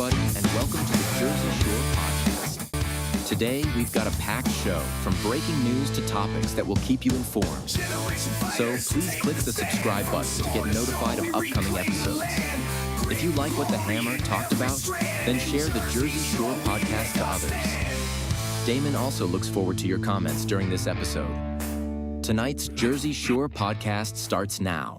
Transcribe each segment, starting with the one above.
everybody, and welcome to the Jersey Shore podcast. Today, we've got a packed show from breaking news to topics that will keep you informed. So please click the subscribe button to get notified of upcoming episodes. If you like what the Hammer talked about, then share the Jersey Shore podcast to others. Damon also looks forward to your comments during this episode. Tonight's Jersey Shore podcast starts now.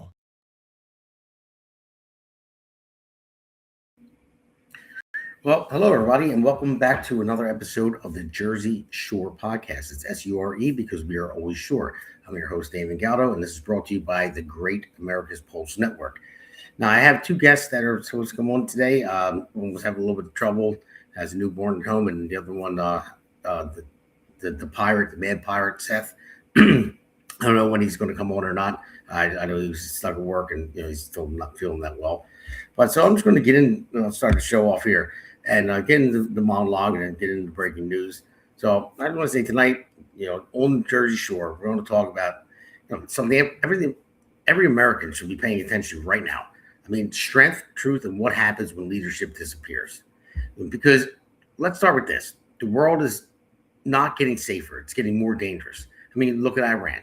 Well, hello, everybody, and welcome back to another episode of the Jersey Shore podcast. It's S-U-R-E because we are always sure. I'm your host, Damon Galdo, and this is brought to you by the Great America's Pulse Network. Now, I have two guests that are supposed to come on today. One was having a little bit of trouble, has a newborn at home, and the other one, the pirate, the mad pirate, Seth. I don't know when he's going to come on or not. I know he was stuck at work, and he's still not feeling that well. But so I'm just going to get in, start the show off here. And get into the monologue and get into breaking news. So I want to say tonight, on the Jersey Shore, we're going to talk about everything every American should be paying attention to right now. I mean, strength, truth, and what happens when leadership disappears. Because let's start with this. The world is not getting safer. It's getting more dangerous. I mean, look at Iran.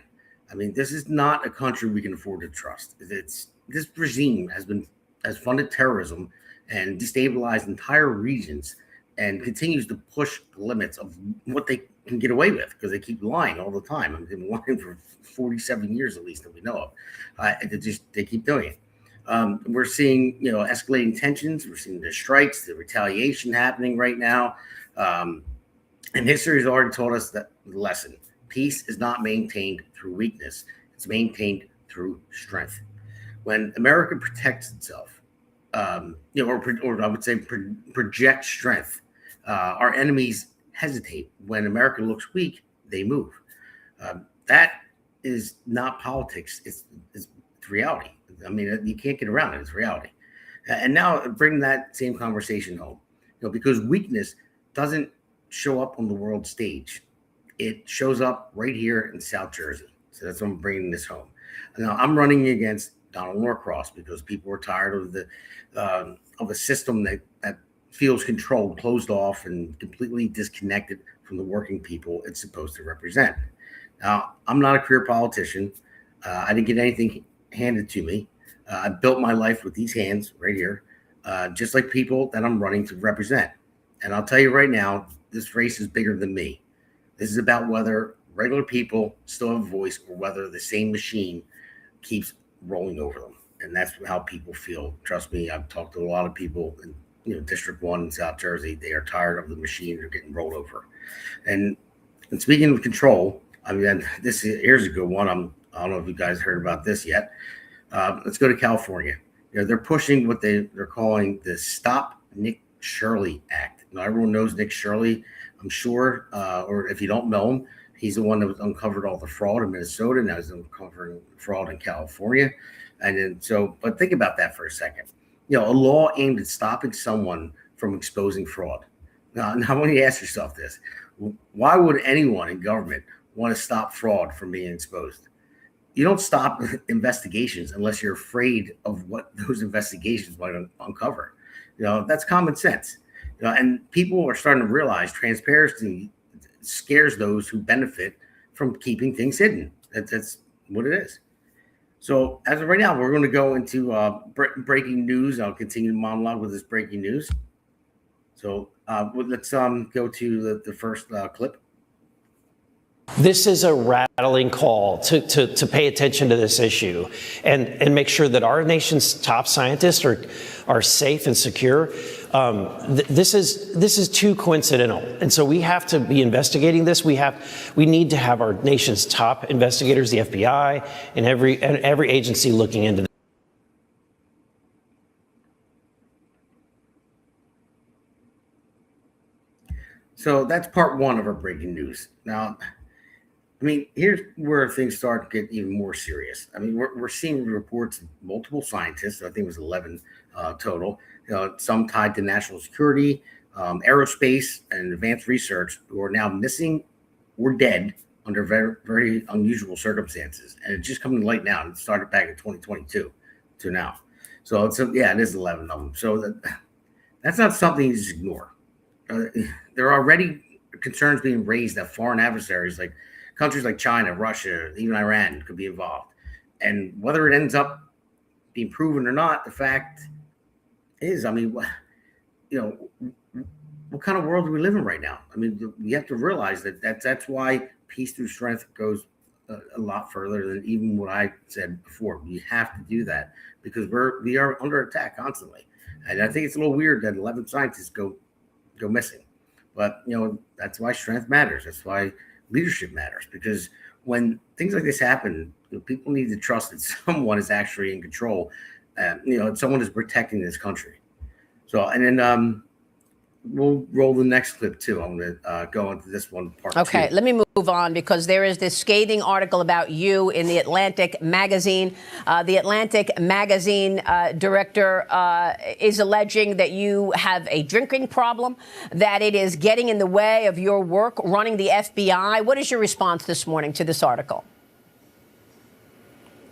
I mean, this is not a country we can afford to trust. This regime has funded terrorism and destabilize entire regions and continues to push the limits of what they can get away with because they keep lying all the time. I mean, they've been lying for 47 years at least that we know of. They keep doing it. We're seeing, escalating tensions. We're seeing the strikes, the retaliation happening right now. And history has already taught us that lesson. Peace is not maintained through weakness. It's maintained through strength. When America protects itself, or I would say project strength. Our enemies hesitate. When America looks weak, they move. That is not politics. It's reality. I mean, you can't get around it. It's reality. And now bring that same conversation home. Because weakness doesn't show up on the world stage. It shows up right here in South Jersey. So that's why I'm bringing this home. Now, I'm running against Donald Norcross because people are tired of a system that feels controlled, closed off, and completely disconnected from the working people it's supposed to represent. Now, I'm not a career politician. I didn't get anything handed to me. I built my life with these hands right here, just like people that I'm running to represent. And I'll tell you right now, this race is bigger than me. This is about whether regular people still have a voice or whether the same machine keeps rolling over them. And that's how people feel. Trust me, I've talked to a lot of people in District 1 in South Jersey. They are tired of the machine. They're getting rolled over. And speaking of control, I mean, here's a good one. I don't know if you guys heard about this yet. Let's go to California. They're pushing what they're calling the Stop Nick Shirley Act. Now, everyone knows Nick Shirley, I'm sure, or if you don't know him, he's the one that uncovered all the fraud in Minnesota. Now he's uncovering fraud in California. And then but think about that for a second. A law aimed at stopping someone from exposing fraud. Now when you ask yourself this, why would anyone in government want to stop fraud from being exposed? You don't stop investigations unless you're afraid of what those investigations might uncover. That's common sense. And people are starting to realize transparency scares those who benefit from keeping things hidden. That's what it is. So as of right now, we're going to go into breaking news. I'll continue to monologue with this breaking news. So let's go to the first clip. This is a rattling call to pay attention to this issue and make sure that our nation's top scientists are safe and secure. This is too coincidental, and so we have to be investigating this. We need to have our nation's top investigators, the FBI, and every agency looking into this. So that's part one of our breaking news. Now, I mean, here's where things start to get even more serious. I mean, we're seeing reports of multiple scientists. I think it was 11 total. Some tied to national security, aerospace, and advanced research who are now missing or dead under very, very unusual circumstances. And it's just coming to light now. It started back in 2022 to now. So it is 11 of them. So That's not something you just ignore. There are already concerns being raised that foreign adversaries, like countries like China, Russia, even Iran, could be involved. And whether it ends up being proven or not, the fact is, I mean, you know, what kind of world do we live in right now? I mean, you have to realize that's why peace through strength goes a lot further than even what I said before. We have to do that because we are under attack constantly, and I think it's a little weird that 11 scientists go missing. But that's why strength matters. That's why leadership matters, because when things like this happen, people need to trust that someone is actually in control. Someone is protecting this country. So, and then we'll roll the next clip too. I'm going to go into this one part two. Okay, let me move on because there is this scathing article about you in the Atlantic magazine. The Atlantic magazine director is alleging that you have a drinking problem, that it is getting in the way of your work running the FBI. What is your response this morning to this article?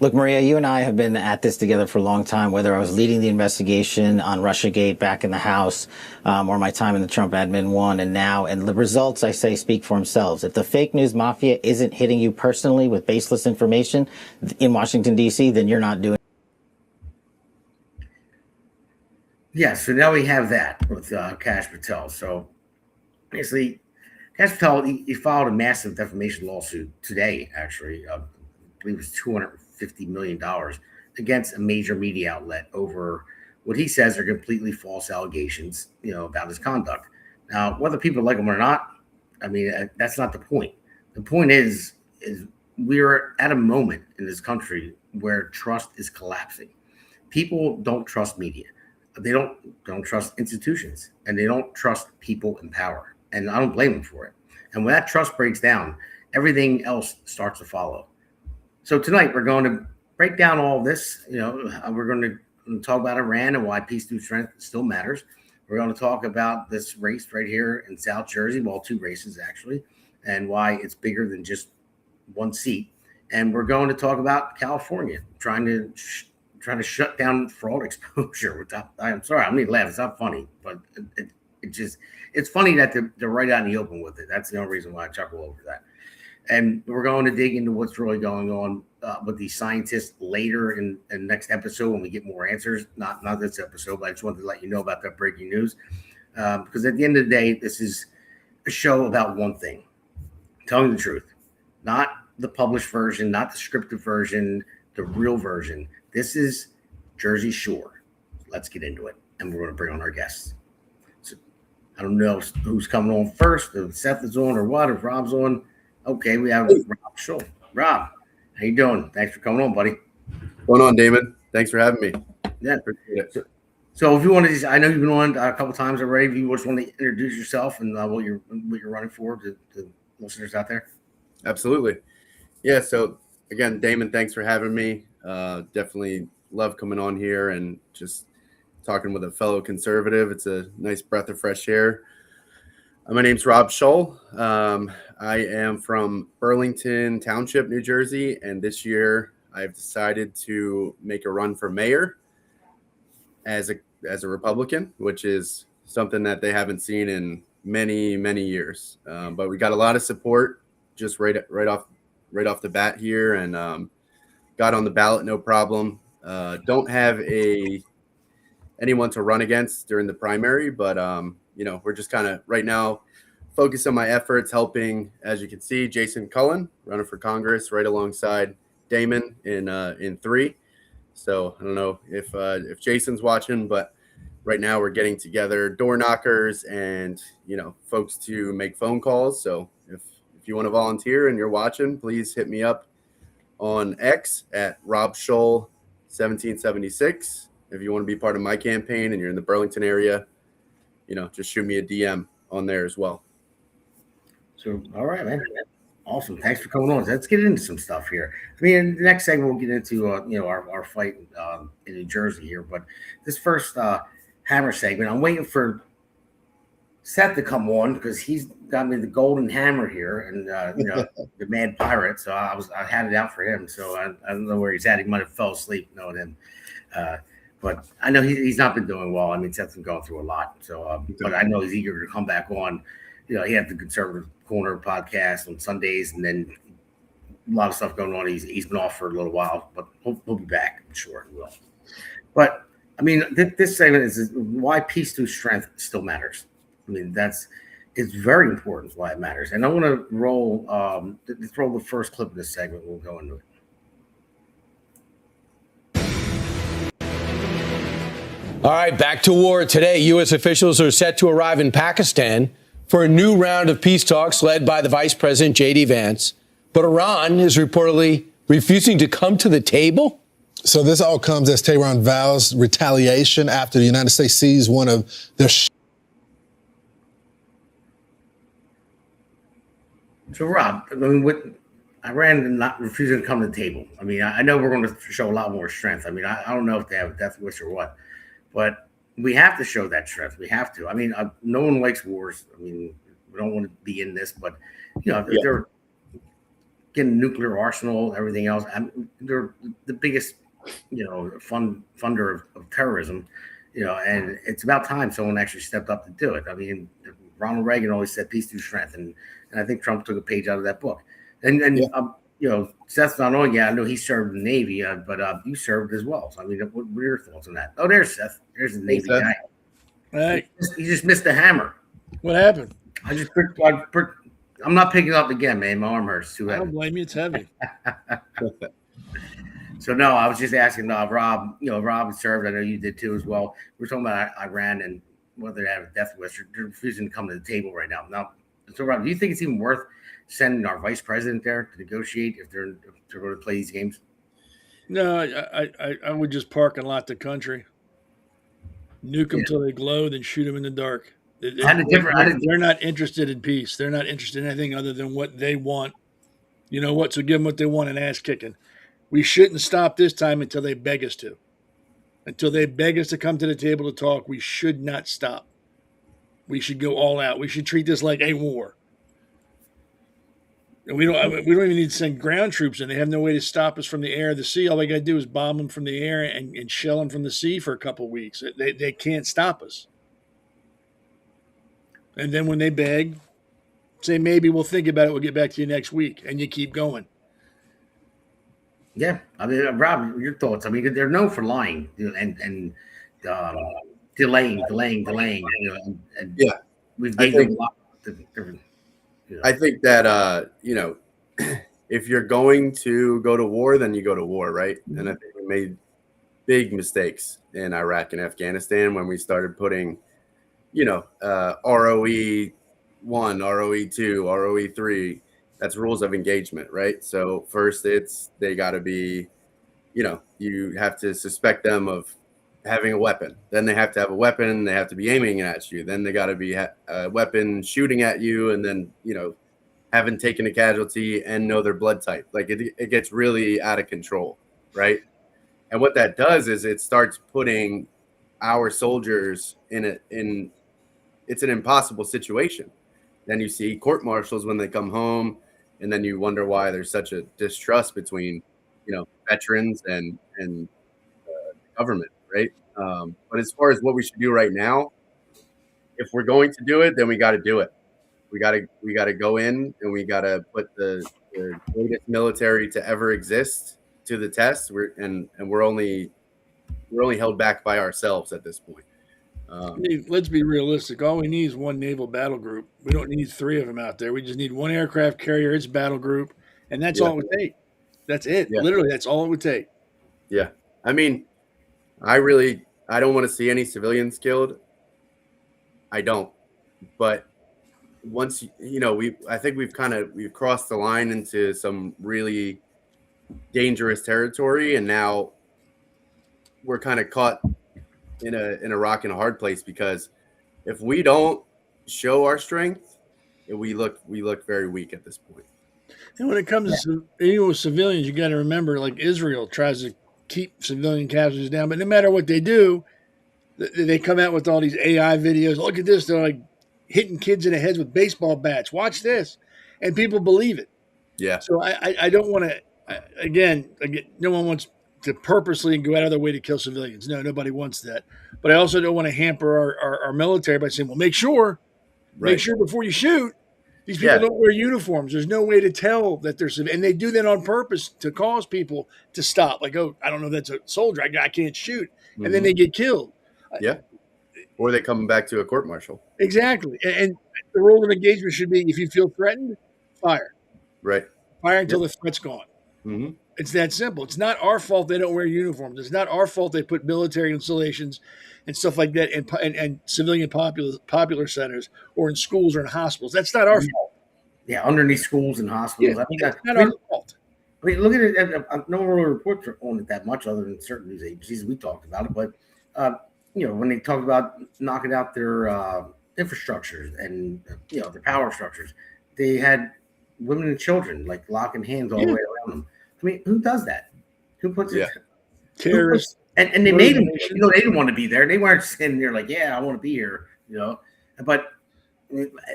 Look, Maria, you and I have been at this together for a long time, whether I was leading the investigation on Russiagate back in the House or my time in the Trump admin 1 and now. And the results, I say, speak for themselves. If the fake news mafia isn't hitting you personally with baseless information in Washington, D.C., then you're not doing it. Yeah, so now we have that with Kash Patel. So basically, Kash Patel, he filed a massive defamation lawsuit today, actually. I believe it was $250 million against a major media outlet over what he says are completely false allegations, about his conduct. Now, whether people like him or not, I mean, that's not the point. The point is we're at a moment in this country where trust is collapsing. People don't trust media. They don't trust institutions, and they don't trust people in power. And I don't blame them for it. And when that trust breaks down, everything else starts to follow. So tonight we're going to break down all of this. We're going to talk about Iran and why peace through strength still matters. We're going to talk about this race right here in South Jersey, well, 2 races actually, and why it's bigger than just 1 seat. And we're going to talk about California trying to shut down fraud exposure. I'm sorry, I'm going to laugh. It's not funny, but it's funny that they're right out in the open with it. That's the only reason why I chuckle over that. And we're going to dig into what's really going on with these scientists later in the next episode when we get more answers. Not this episode, but I just wanted to let you know about that breaking news. Because at the end of the day, this is a show about one thing: telling the truth. Not the published version, not the scripted version, the real version. This is Jersey Shore. Let's get into it. And we're going to bring on our guests. So, I don't know who's coming on first, if Seth is on or what, if Rob's on. Okay, we have Rob Shull. Rob, how you doing? Thanks for coming on, buddy. What's going on, Damon? Thanks for having me. Yeah. So if you want to, I know you've been on a couple times already. If you just want to introduce yourself and what you're running for to listeners out there. Absolutely. Yeah. So again, Damon, thanks for having me. Definitely love coming on here and just talking with a fellow conservative. It's a nice breath of fresh air. My name's Rob Shull. I am from Burlington Township, New Jersey, and this year I've decided to make a run for mayor as a Republican, which is something that they haven't seen in many, many years. But we got a lot of support just right off the bat here, and got on the ballot no problem. Don't have anyone to run against during the primary, but we're just kind of right now focusing my efforts helping, as you can see, Jason Cullen running for Congress right alongside Damon in 3. So I don't know if Jason's watching, but right now we're getting together door knockers and folks to make phone calls. So if you want to volunteer and you're watching, please hit me up on X at Rob Shull 1776. If you want to be part of my campaign and you're in the Burlington area, just shoot me a DM on there as well. So, all right, man. Awesome. Thanks for coming on. Let's get into some stuff here. I mean, in the next segment, we'll get into, our fight in New Jersey here. But this first hammer segment, I'm waiting for Seth to come on because he's got me the golden hammer here and, the mad pirate. So I had it out for him. So I don't know where he's at. He might have fell asleep knowing him. But I know he's not been doing well. I mean, Seth's been going through a lot. So, but I know he's eager to come back on. You know, he had the Conservative Corner podcast on Sundays, and then a lot of stuff going on. He's been off for a little while, but he'll be back. I'm sure he will. But I mean, this segment is why peace through strength still matters. I mean, it's very important why it matters. And I want to roll the first clip of this segment. We'll go into it. All right, back to war. Today, U.S. officials are set to arrive in Pakistan for a new round of peace talks led by the Vice President, J.D. Vance. But Iran is reportedly refusing to come to the table. So this all comes as Tehran vows retaliation after the United States seized one of their So, Rob, I mean, with Iran not refusing to come to the table, I mean, I know we're going to show a lot more strength. I mean, I don't know if they have a death wish or what, but we have to show that strength. We have to. I mean, no one likes wars. I mean, we don't want to be in this, but, you know, they're getting a nuclear arsenal, everything else. I mean, they're the biggest, you know, funder of terrorism, you know, and it's about time someone actually stepped up to do it. I mean, Ronald Reagan always said peace through strength, and I think Trump took a page out of that book. And you know, Seth's not on yet. I know he served in the Navy, but you served as well. So I mean, what are your thoughts on that? Oh, there's Seth. There's the Navy guy. Hey, He just missed the hammer. what happened? I'm not picking up again, man. My arm hurts too I heavy. don't blame you. It's heavy. So no, I was just asking Rob. You know, Rob served. I know you did too as well. We're talking about Iran and whether they have a death wish. They're refusing to come to the table right now. Now, so Rob, do you think it's even worth sending our vice president there to negotiate if they're going to play these games? No, I would just park and lot the country, nuke them till they glow, then shoot them in the dark. They're not interested in peace. They're not interested in anything other than what they want. You know what? So give them what they want and ass kicking. We shouldn't stop this time until they beg us to. Until they beg us to come to the table to talk, we should not stop. We should go all out. We should treat this like a war. And we don't even need to send ground troops in. They have no way to stop us from the air or the sea. All they got to do is bomb them from the air and shell them from the sea for a couple of weeks. They can't stop us. And then when they beg, say, maybe we'll think about it. We'll get back to you next week. And you keep going. Yeah. I mean, Rob, your thoughts. I mean, they're known for lying and delaying. You know, and Yeah. We've gained a lot of different. I think that you know, if you're going to go to war, then you go to war, right? And I think we made big mistakes in Iraq and Afghanistan when we started putting, you know, ROE 1, ROE 2, ROE 3. That's rules of engagement, right? So first, they got to be, you know, you have to suspect them of having a weapon. Then they have to have a weapon. They have to be aiming at you. Then they got to be a weapon shooting at you, and then, you know, haven't taken a casualty and know their blood type. Like it gets really out of control, right? And what that does is it starts putting our soldiers in it's an impossible situation. Then you see court martials when they come home, and then you wonder why there's such a distrust between, you know, veterans and the government. Right. But as far as what we should do right now, if we're going to do it, then we got to do it. We got to go in and we got to put the greatest military to ever exist to the test. We're only held back by ourselves at this point. Let's be realistic. All we need is one naval battle group. We don't need 3 of them out there. We just need one aircraft carrier, its battle group, and that's all it would take. That's it. Yeah. Literally, that's all it would take. Yeah. I mean, I don't want to see any civilians killed. I don't. But once, you know, I think we've crossed the line into some really dangerous territory, and now we're kind of caught in a rock and a hard place, because if we don't show our strength, we look very weak at this point. And when it comes to with civilians, you got to remember, like Israel tries to keep civilian casualties down, but no matter what they do, they come out with all these AI videos. Look at this. They're like hitting kids in the heads with baseball bats. Watch this. And people believe it. Yeah. So I don't want to, again, no one wants to purposely go out of their way to kill civilians. No, nobody wants that. But I also don't want to hamper our military by saying, well, make sure before you shoot, these people don't wear uniforms. There's no way to tell that they're civilian. And they do that on purpose to cause people to stop. Like, oh, I don't know if that's a soldier. I can't shoot. Mm-hmm. And then they get killed. Yeah. Or they come back to a court martial. Exactly. And the role of engagement should be, if you feel threatened, fire. Right. Fire until the threat's gone. Mm-hmm. It's that simple. It's not our fault they don't wear uniforms. It's not our fault they put military installations and stuff like that and civilian popular centers or in schools or in hospitals. That's not our fault. Yeah, underneath schools and hospitals. Yeah, that's not our fault. I mean, look at it. No really reports on it that much, other than certain news agencies. We talked about it, but when they talk about knocking out their infrastructures and their power structures, they had women and children like locking hands all the way around them. I mean, who does that? Who puts it? Terrorists. And they made them. They didn't want to be there. They weren't sitting there like, yeah, I want to be here. But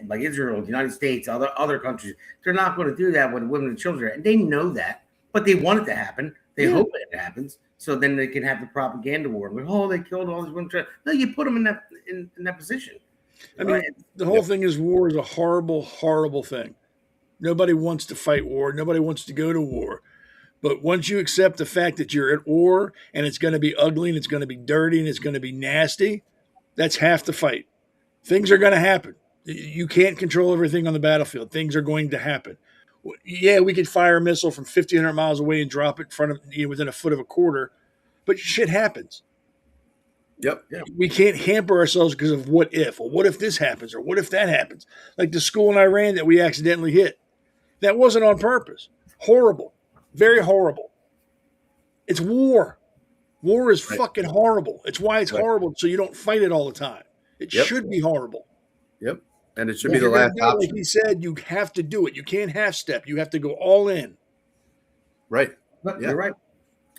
like Israel, the United States, other countries, they're not going to do that with women and children, and they know that. But they want it to happen. They hope it happens, so then they can have the propaganda war. Like, oh, they killed all these women. No, you put them in that position. I mean, the whole thing is war is a horrible, horrible thing. Nobody wants to fight war. Nobody wants to go to war. But once you accept the fact that you're at war and it's going to be ugly and it's going to be dirty and it's going to be nasty, that's half the fight. Things are going to happen. You can't control everything on the battlefield. Things are going to happen. Yeah, we could fire a missile from 1,500 miles away and drop it in front of within a foot of a quarter, but shit happens. Yep. We can't hamper ourselves because of what if. Well, what if this happens or what if that happens? Like the school in Iran that we accidentally hit. That wasn't on purpose. Horrible. Very horrible. It's war. War is fucking horrible. It's why it's horrible, so you don't fight it all the time. It should be horrible. Yep. And it should be the last option. Like he said, you have to do it. You can't half step. You have to go all in. Right. You're right.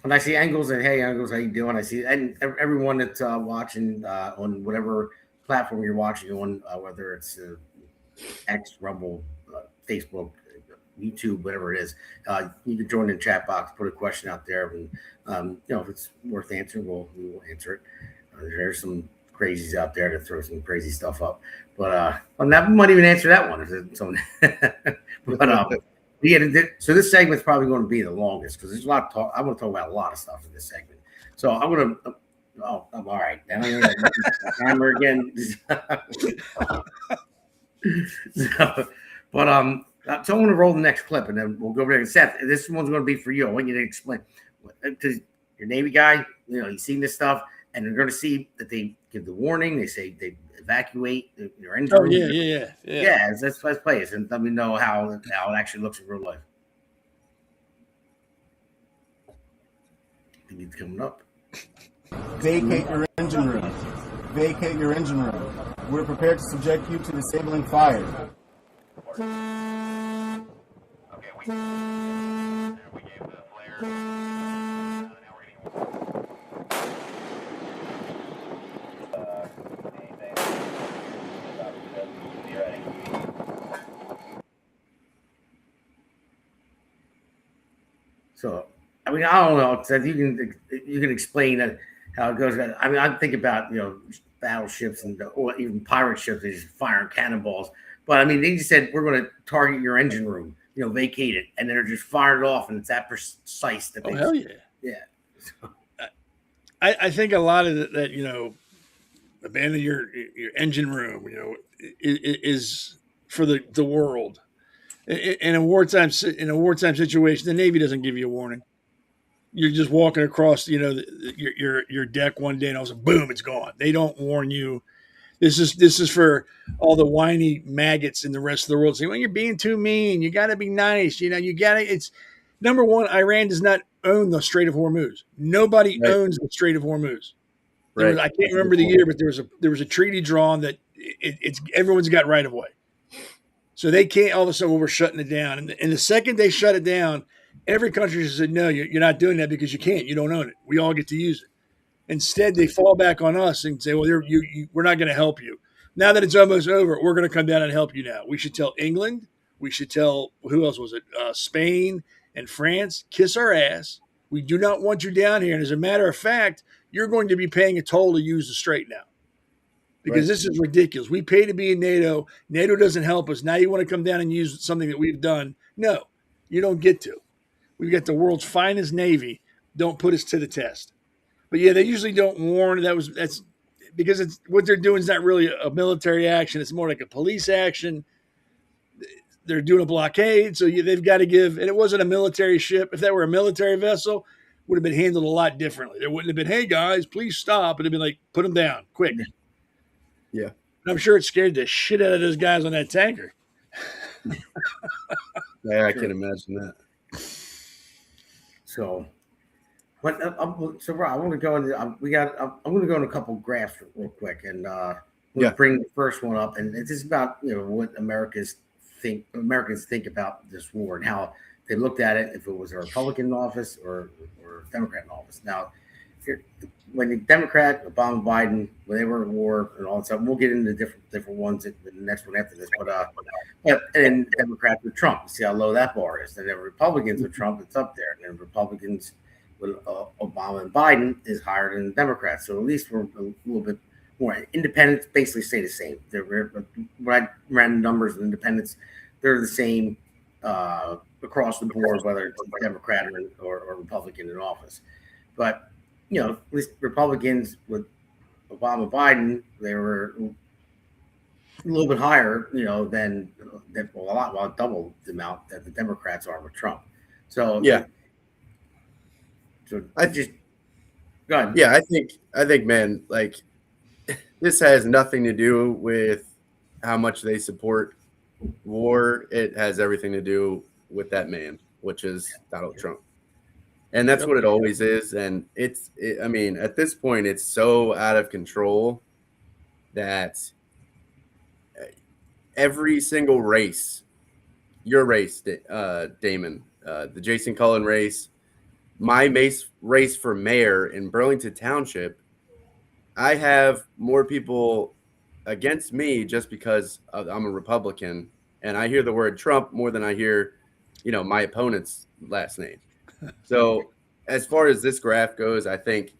And I see Angles and hey, Angles, how you doing? I see and everyone that's watching on whatever platform you're watching on, whether it's X, Rumble, Facebook, YouTube, whatever it is, you can join in the chat box, put a question out there, and if it's worth answering, we will answer it. There's some crazies out there to throw some crazy stuff up, but I might even answer that one. So this segment's probably going to be the longest because there's a lot of talk. I'm going to talk about a lot of stuff in this segment. So I'm going to. Oh, I'm all right. Now I'm going to hammer again. So I'm going to roll the next clip, and then we'll go over there. Seth, this one's going to be for you. I want you to explain. Because you're a Navy guy, you've seen this stuff, and you're going to see that they give the warning. They say they evacuate your engine. Oh, yeah. Yeah, let's play it, and let me know how it actually looks in real life. I think it's coming up. Vacate your engine room. Vacate your engine room. We're prepared to subject you to disabling fire. So, I mean, I don't know. So you can explain how it goes. I mean, I think about battleships or even pirate ships. They just firing cannonballs. But I mean, they just said we're going to target your engine room, vacate it, and they're just firing it off, and it's that precise. That hell yeah, yeah. I think a lot of that, abandon your engine room, is for the world. In a wartime situation, the Navy doesn't give you a warning. You're just walking across, your deck one day, and all of a sudden, boom, it's gone. They don't warn you. This is for all the whiny maggots in the rest of the world. Saying, well, you're being too mean. You got to be nice. It's number one. Iran does not own the Strait of Hormuz. Nobody owns the Strait of Hormuz. I can't remember the year, but there was a treaty drawn that it's everyone's got right of way. So they can't all of a sudden, well, we're shutting it down. And the second they shut it down, every country said, no, you're not doing that because you can't. You don't own it. We all get to use it. Instead, they fall back on us and say, well, we're not going to help you. Now that it's almost over, we're going to come down and help you now. We should tell England. We should tell, who else was it? Spain and France, kiss our ass. We do not want you down here. And as a matter of fact, you're going to be paying a toll to use the strait now because this is ridiculous. We pay to be in NATO. NATO doesn't help us. Now you want to come down and use something that we've done. No, you don't get to. We've got the world's finest Navy. Don't put us to the test. But yeah, they usually don't warn. That's because it's what they're doing is not really a military action. It's more like a police action. They're doing a blockade, so they've got to give. And it wasn't a military ship. If that were a military vessel, it would have been handled a lot differently. There wouldn't have been, "Hey guys, please stop." It'd have been like, "Put them down, quick." Yeah, and I'm sure it scared the shit out of those guys on that tanker. Yeah, I can imagine that. So, but Rob, I want to go into I'm going to go into a couple graphs real quick, and we'll bring the first one up, and it's just about what Americans think about this war and how they looked at it, if it was a Republican in office or a Democrat in office. Now, when the Democrat, Obama, Biden, when they were at war and all that stuff, we'll get into different ones in the next one after this. But and Democrats with Trump, see how low that bar is. And then Republicans with Trump, it's up there. And then Republicans with Obama and Biden is higher than the Democrats. So at least we're a little bit more. Independents basically stay the same. When I ran numbers of independents, they're the same across the board, whether it's Democrat or Republican in office. But at least Republicans with Obama, Biden, they were a little bit higher, than double the amount that the Democrats are with Trump. So So I just go ahead. Yeah, I think, man, like this has nothing to do with how much they support war. It has everything to do with that man, which is Donald Trump. And that's what it always is. And I mean, at this point, it's so out of control that every single race, your race, Damon, the Jason Cullen race, my race for mayor in Burlington Township, I have more people against me just because I'm a Republican. And I hear the word Trump more than I hear, my opponent's last name. So as far as this graph goes, I think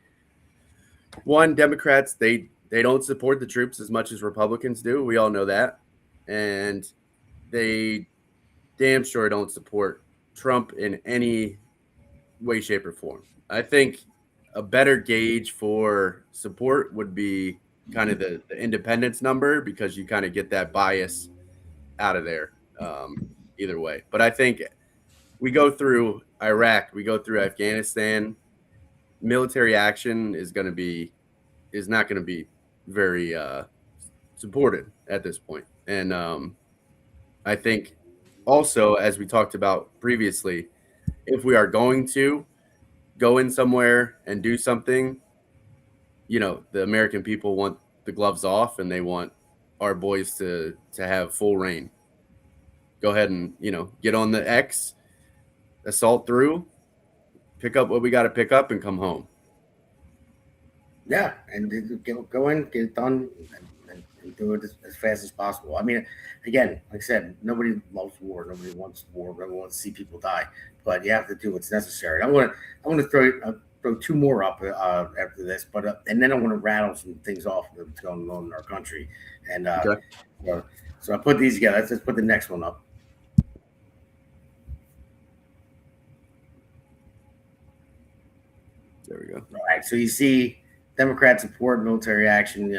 one, Democrats, they don't support the troops as much as Republicans do. We all know that. And they damn sure don't support Trump in any way, shape, or form. I think a better gauge for support would be kind of the independence number, because you kind of get that bias out of there either way. But I think we go through Iraq, we go through Afghanistan, military action is not going to be very supported at this point. And I think also, as we talked about previously, if we are going to go in somewhere and do something, the American people want the gloves off and they want our boys to have full reign. Go ahead and, get on the X, assault through, pick up what we got to pick up and come home. Yeah, and go in, get it done, and do it as fast as possible. I mean, again, like I said, nobody loves war. Nobody wants war. Nobody wants to see people die. But you have to do what's necessary. I want to throw two more up after this, but and then I want to rattle some things off that's going on in our country. And so I put these together. Let's put the next one up. There we go. All right. So you see, Democrats support military action.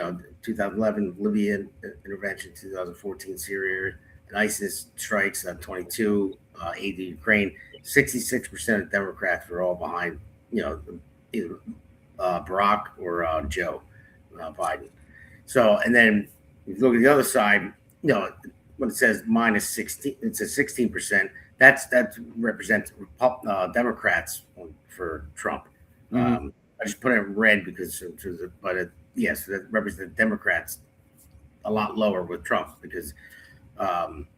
2011 Libya intervention, 2014 Syria and ISIS strikes, 22 aid to Ukraine. 66% of Democrats were all behind, either Barack or Joe Biden. So, and then if you look at the other side, when it says minus 16, it says 16%. That represents Democrats for Trump. Mm-hmm. I just put it in red because, yes, that represents Democrats a lot lower with Trump because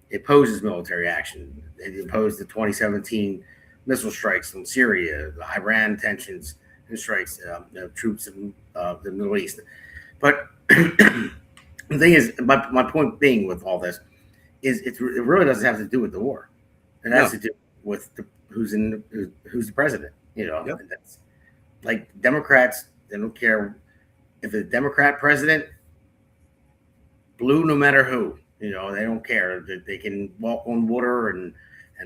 it opposes military action. It opposed the 2017 missile strikes in Syria, the Iran tensions and strikes, troops in the Middle East. But the thing is, my point being with all this is it really doesn't have to do with the war. It has to do with who's the president. Yep. That's like Democrats. They don't care if it's a Democrat president, blue, no matter who. They don't care. They can walk on water and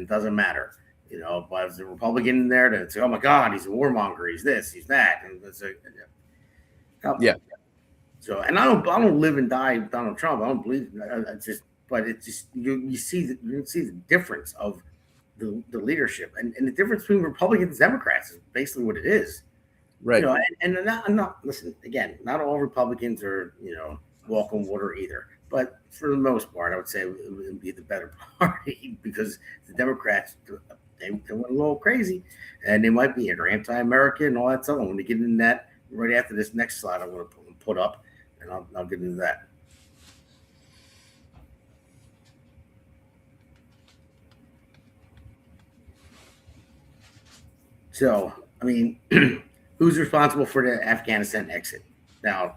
doesn't matter. But if there's a Republican in there, then it's oh my God, he's a warmonger. He's this, he's that, and it's yeah. So, and I don't live and die with Donald Trump. I don't believe. But it's just you see the difference of the leadership and the difference between Republicans and Democrats is basically what it is. Right. And I'm not listen again. Not all Republicans are walk on water either. But for the most part, I would say it would be the better party because the Democrats they went a little crazy, and they might be anti-American and all that stuff. I'm going to get into that right after this next slide. I'm going to put up, and I'll get into that. So, I mean, who's responsible for the Afghanistan exit? Now,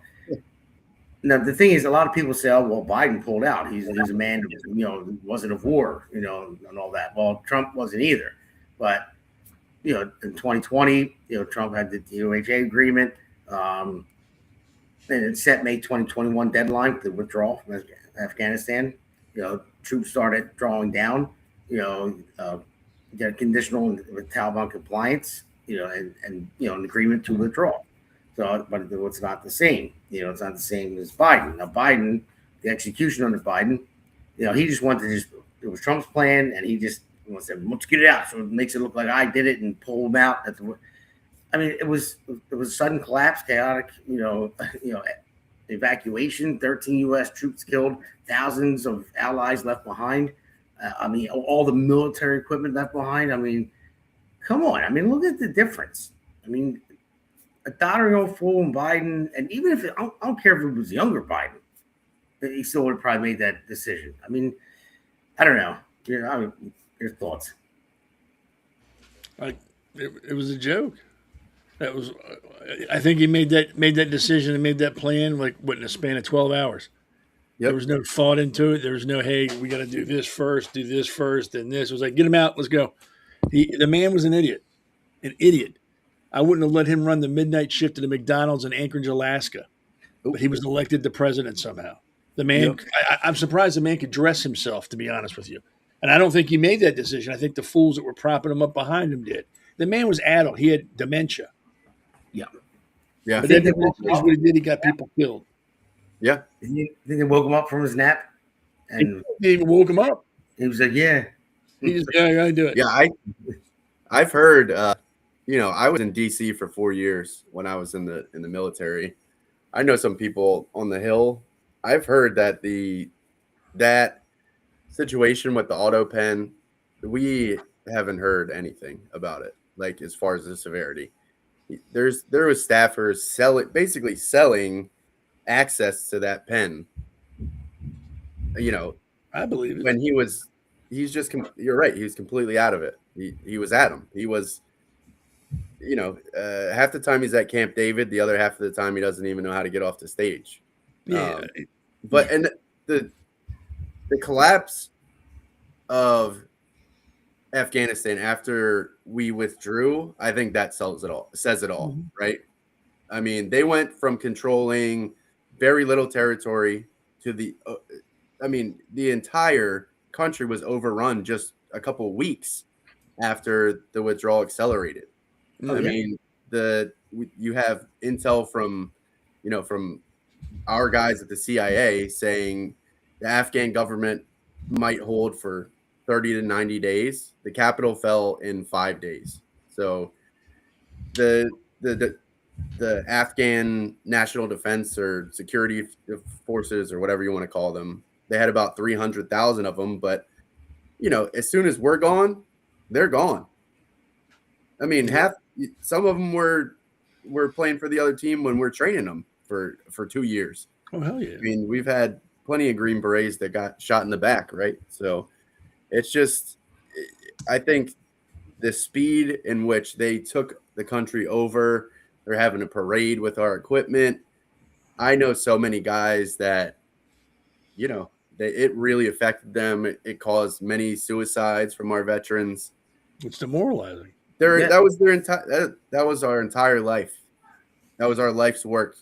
the thing is, a lot of people say, "Oh, well, Biden pulled out. He's a man who, wasn't of war, and all that." Well, Trump wasn't either. But, in 2020, Trump had the DOJ agreement, and it set May 2021 deadline to withdraw from Afghanistan. Troops started drawing down. Get conditional with Taliban compliance. And an agreement to withdraw. So, but it's not the same. It's not the same as Biden. Now, Biden, the execution under Biden, he just wanted to it was Trump's plan, and he just said, let's get it out. So it makes it look like I did it and pull him out. I mean, it was sudden collapse, chaotic, evacuation, 13 U.S. troops killed, thousands of allies left behind. All the military equipment left behind. I mean, come on. I mean, look at the difference. I mean, a doddering old fool in Biden, and even if I don't care if it was younger Biden, he still would have probably made that decision. I mean, I don't know. Your thoughts? It was a joke. That was. I think he made that decision and made that plan in a span of 12 hours. Yep. There was no thought into it. There was no, hey, we got to do this first, and this. It was like, get him out, let's go. The man was an idiot. I wouldn't have let him run the midnight shift at the McDonald's in Anchorage, Alaska. But he was elected the president somehow. The man, I'm surprised the man could dress himself, to be honest with you. And I don't think he made that decision. I think the fools that were propping him up behind him did. The man was addled. He had dementia. Yeah. But that is what he did. He got people killed. Yeah. Think they woke him up from his nap? And they even woke him up. He was like, yeah. He just, I got to do it. Yeah, I've heard, I was in D.C. for 4 years when I was in the military. I know some people on the Hill. I've heard that that situation with the auto pen, we haven't heard anything about it, like as far as the severity. There was staffers basically selling access to that pen. I believe it. When you're right. He was completely out of it. He was at him. He was, half the time he's at Camp David. The other half of the time he doesn't even know how to get off the stage. Yeah. And the collapse of Afghanistan after we withdrew, I think that says it all, mm-hmm. Right? I mean, they went from controlling very little territory to the entire country was overrun just a couple of weeks after the withdrawal accelerated. Oh, I mean, you have intel from our guys at the CIA saying the Afghan government might hold for 30 to 90 days. The capital fell in 5 days. So the Afghan National Defense or Security Forces or whatever you want to call them, they had about 300,000 of them. But, as soon as we're gone, they're gone. I mean, some of them were playing for the other team when we're training them for 2 years. Oh, hell yeah. I mean, we've had plenty of Green Berets that got shot in the back, right? So it's just, I think the speed in which they took the country over, they're having a parade with our equipment. I know so many guys that, it really affected them. It caused many suicides from our veterans. It's demoralizing. That was their entire. That was our entire life. That was our life's work,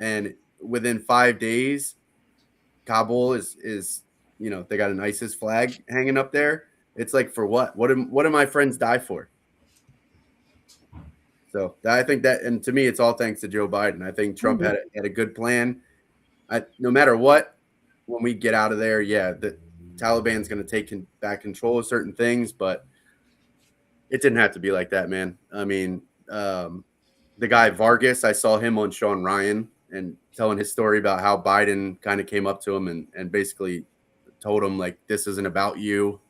and within 5 days, Kabul is they got an ISIS flag hanging up there. It's like, for what? What do my friends die for? So I think that, and to me, it's all thanks to Joe Biden. I think Trump had a good plan. No matter what, when we get out of there, the Taliban's going to take back control of certain things, but it didn't have to be like that, man. I mean, the guy Vargas, I saw him on Sean Ryan and telling his story about how Biden kind of came up to him and basically told him, like, this isn't about you,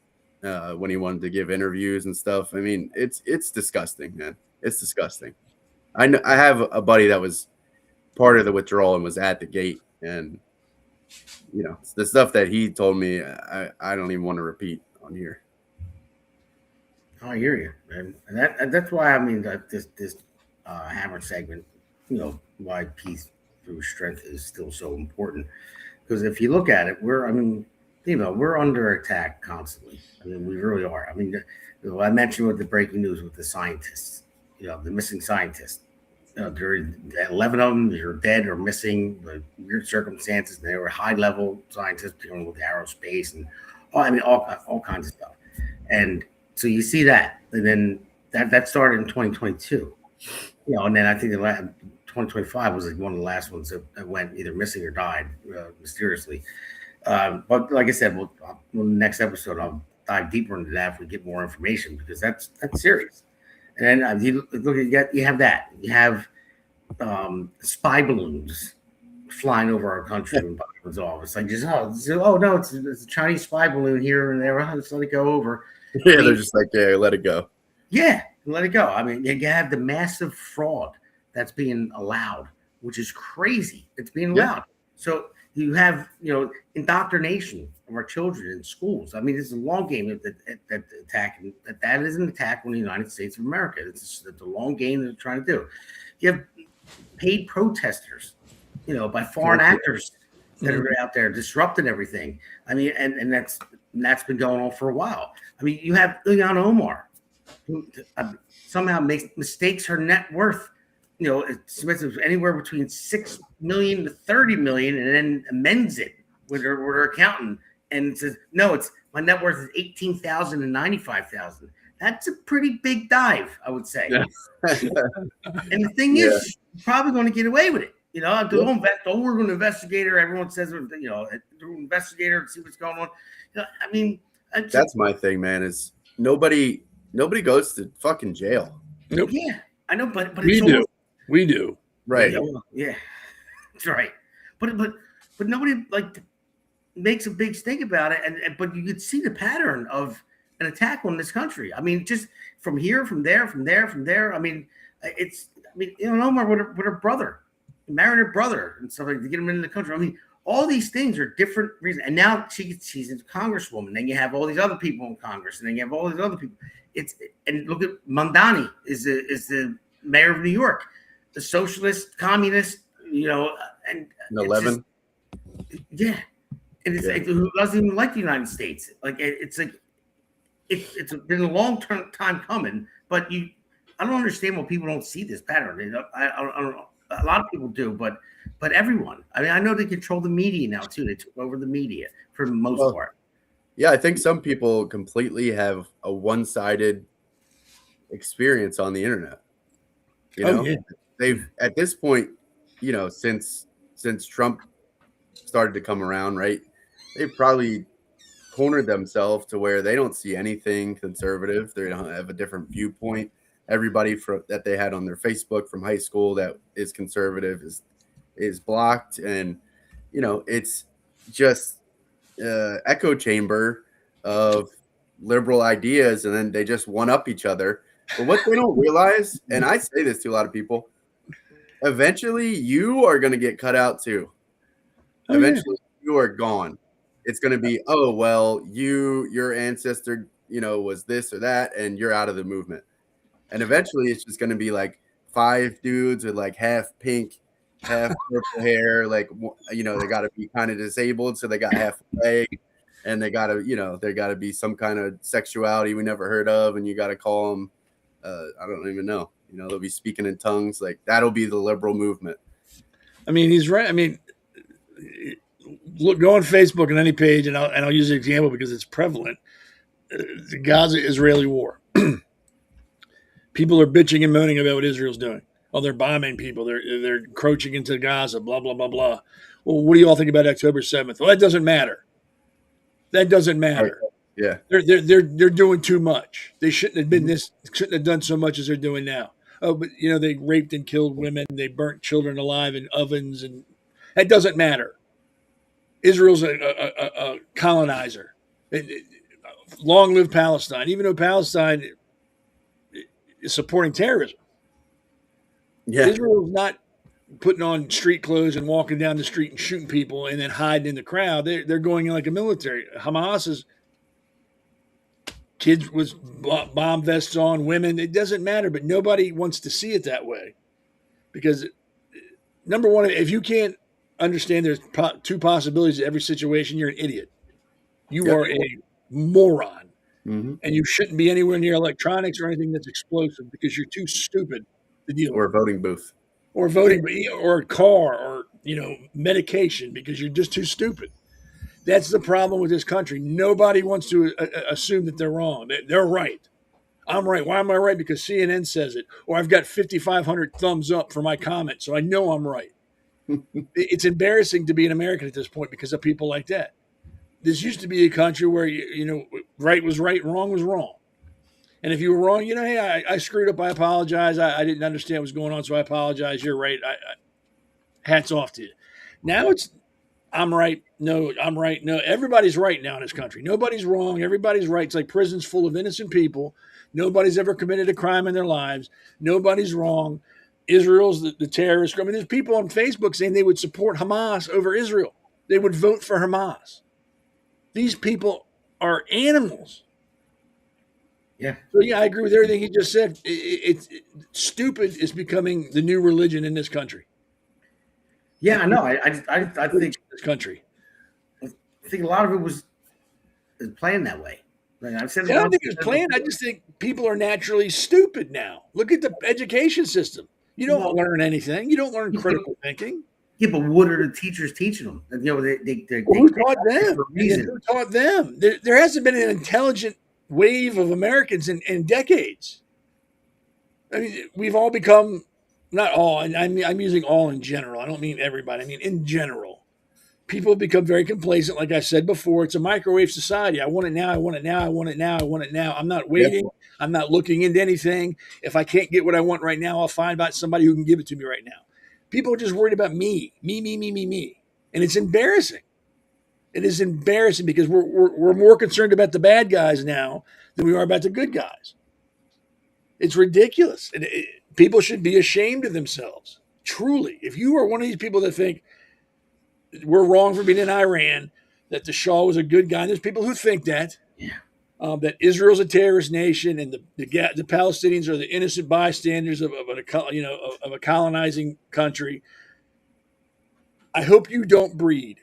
when he wanted to give interviews and stuff. I mean, it's disgusting, man. It's disgusting. I have a buddy that was part of the withdrawal and was at the gate, and the stuff that he told me, I don't even want to repeat on here. I hear you, man. And that's why, I mean, that this Hammer segment, why peace through strength is still so important. Because if you look at it, we're under attack constantly. I mean, we really are. I mean, I mentioned with the breaking news with the scientists, the missing scientists. 11 of them are dead or missing, weird circumstances. They were high-level scientists dealing with aerospace and all kinds of stuff. And so you see that, and then that started in 2022. And then I think 2025 was like one of the last ones that went either missing or died mysteriously. But like I said, on the next episode, I'll dive deeper into that if we get more information, because that's serious. And then you have that. You have spy balloons flying over our country in Biden's office. Like, no, it's a Chinese spy balloon here and there. Just let it go over. Yeah, they're just like, let it go. Yeah, let it go. I mean, you have the massive fraud that's being allowed, which is crazy. It's being allowed. So you have, indoctrination of our children in schools. I mean, it's a long game that attack. That is an attack on the United States of America. It's a long game they're trying to do. You have paid protesters, by foreign actors that are out there disrupting everything. I mean, and that's been going on for a while. I mean, you have Ilhan Omar, who somehow mistakes her net worth. It's anywhere between 6 million to 30 million, and then amends it with her accountant and says, no, my net worth is 18,000 and 95,000. That's a pretty big dive, I would say. Yeah. And the thing is, you're probably going to get away with it. We're going to investigate her. Everyone says, investigate her and see what's going on. I mean, that's my thing, man. Is nobody goes to fucking jail. Nope. Yeah, I know, but we do. Right. Yeah, that's right. But nobody makes a big stink about it, but you could see the pattern of an attack on this country. I mean, just from here, from there. I mean, Omar with her brother, married her brother and stuff like that, to get him into the country. I mean, all these things are different reasons. And now she's a congresswoman. Then you have all these other people in Congress, and then you have all these other people. And look at Mamdani is the mayor of New York, the socialist, communist, and 11. Yeah. And it's who doesn't even like the United States. It's been a long time coming, but I don't understand why people don't see this pattern. I don't know. A lot of people do, but everyone. I mean, I know they control the media now too. They took over the media for the most part. Yeah, I think some people completely have a one-sided experience on the internet. They've at this point, since Trump started to come around, right? They've probably cornered themselves to where they don't see anything conservative. They don't have a different viewpoint. Everybody that they had on their Facebook from high school that is conservative is blocked, and it's just echo chamber of liberal ideas, and then they just one up each other. But what they don't realize, and I say this to a lot of people, eventually you are going to get cut out too. Eventually you are gone. It's going to be, oh, well, your ancestor, was this or that, and you're out of the movement. And eventually it's just going to be like 5 dudes with like half pink, half purple hair. They got to be kind of disabled. So they got half a leg, and they got to, there got to be some kind of sexuality we never heard of. And you got to call them I don't even know. They'll be speaking in tongues. Like, that'll be the liberal movement. I mean, he's right. I mean, look, go on Facebook and any page, and I'll use the example because it's prevalent. The Gaza-Israeli war. People are bitching and moaning about what Israel's doing. Oh, they're bombing people. They're encroaching into Gaza. Blah blah blah blah. Well, what do you all think about October 7th? Well, that doesn't matter. That doesn't matter. Yeah, they're doing too much. They shouldn't have been this. Shouldn't have done so much as they're doing now. Oh, but they raped and killed women. They burnt children alive in ovens, and that doesn't matter. Israel's a colonizer. Long live Palestine. Even though Palestine is supporting terrorism, Israel's not putting on street clothes and walking down the street and shooting people and then hiding in the crowd. They're going in like a military. Hamas is kids with bomb vests on, women. It doesn't matter, but nobody wants to see it that way because, number one, if you can't understand there's two possibilities in every situation, you're an idiot. You are a moron. Mm-hmm. And you shouldn't be anywhere near electronics or anything that's explosive because you're too stupid to deal with. Or a voting booth. Or a car or, medication because you're just too stupid. That's the problem with this country. Nobody wants to assume that they're wrong. They're right. I'm right. Why am I right? Because CNN says it. Or I've got 5,500 thumbs up for my comment, so I know I'm right. It's embarrassing to be an American at this point because of people like that. This used to be a country where, right was right, wrong was wrong. And if you were wrong, hey, I screwed up. I apologize. I didn't understand what was going on, so I apologize. You're right. Hats off to you. Now it's, I'm right. No, I'm right. No, everybody's right now in this country. Nobody's wrong. Everybody's right. It's like prisons full of innocent people. Nobody's ever committed a crime in their lives. Nobody's wrong. Israel's the terrorist. I mean, there's people on Facebook saying they would support Hamas over Israel. They would vote for Hamas. These people are animals. Yeah. So, I agree with everything he just said. It's stupid is becoming the new religion in this country. Yeah, I know. I think this country. I think a lot of it was planned that way. Like I've said, I don't think it was planned. I just think people are naturally stupid now. Look at the education system. You don't learn anything. You don't learn critical thinking. Yeah, but what are the teachers teaching them? Who taught them? Who taught them? There hasn't been an intelligent wave of Americans in decades. I mean, we've all become, not all, and I'm using all in general. I don't mean everybody. I mean, in general, people have become very complacent. Like I said before, it's a microwave society. I want it now. I want it now. I want it now. I want it now. I'm not waiting. Yep. I'm not looking into anything. If I can't get what I want right now, I'll find out somebody who can give it to me right now. People are just worried about me. And it's embarrassing. It is embarrassing because we're more concerned about the bad guys now than we are about the good guys. It's ridiculous. And people should be ashamed of themselves. Truly. If you are one of these people that think we're wrong for being in Iran, that the Shull was a good guy, and there's people who think that. Yeah. That Israel's a terrorist nation and the Palestinians are the innocent bystanders of a colonizing country. I hope you don't breed.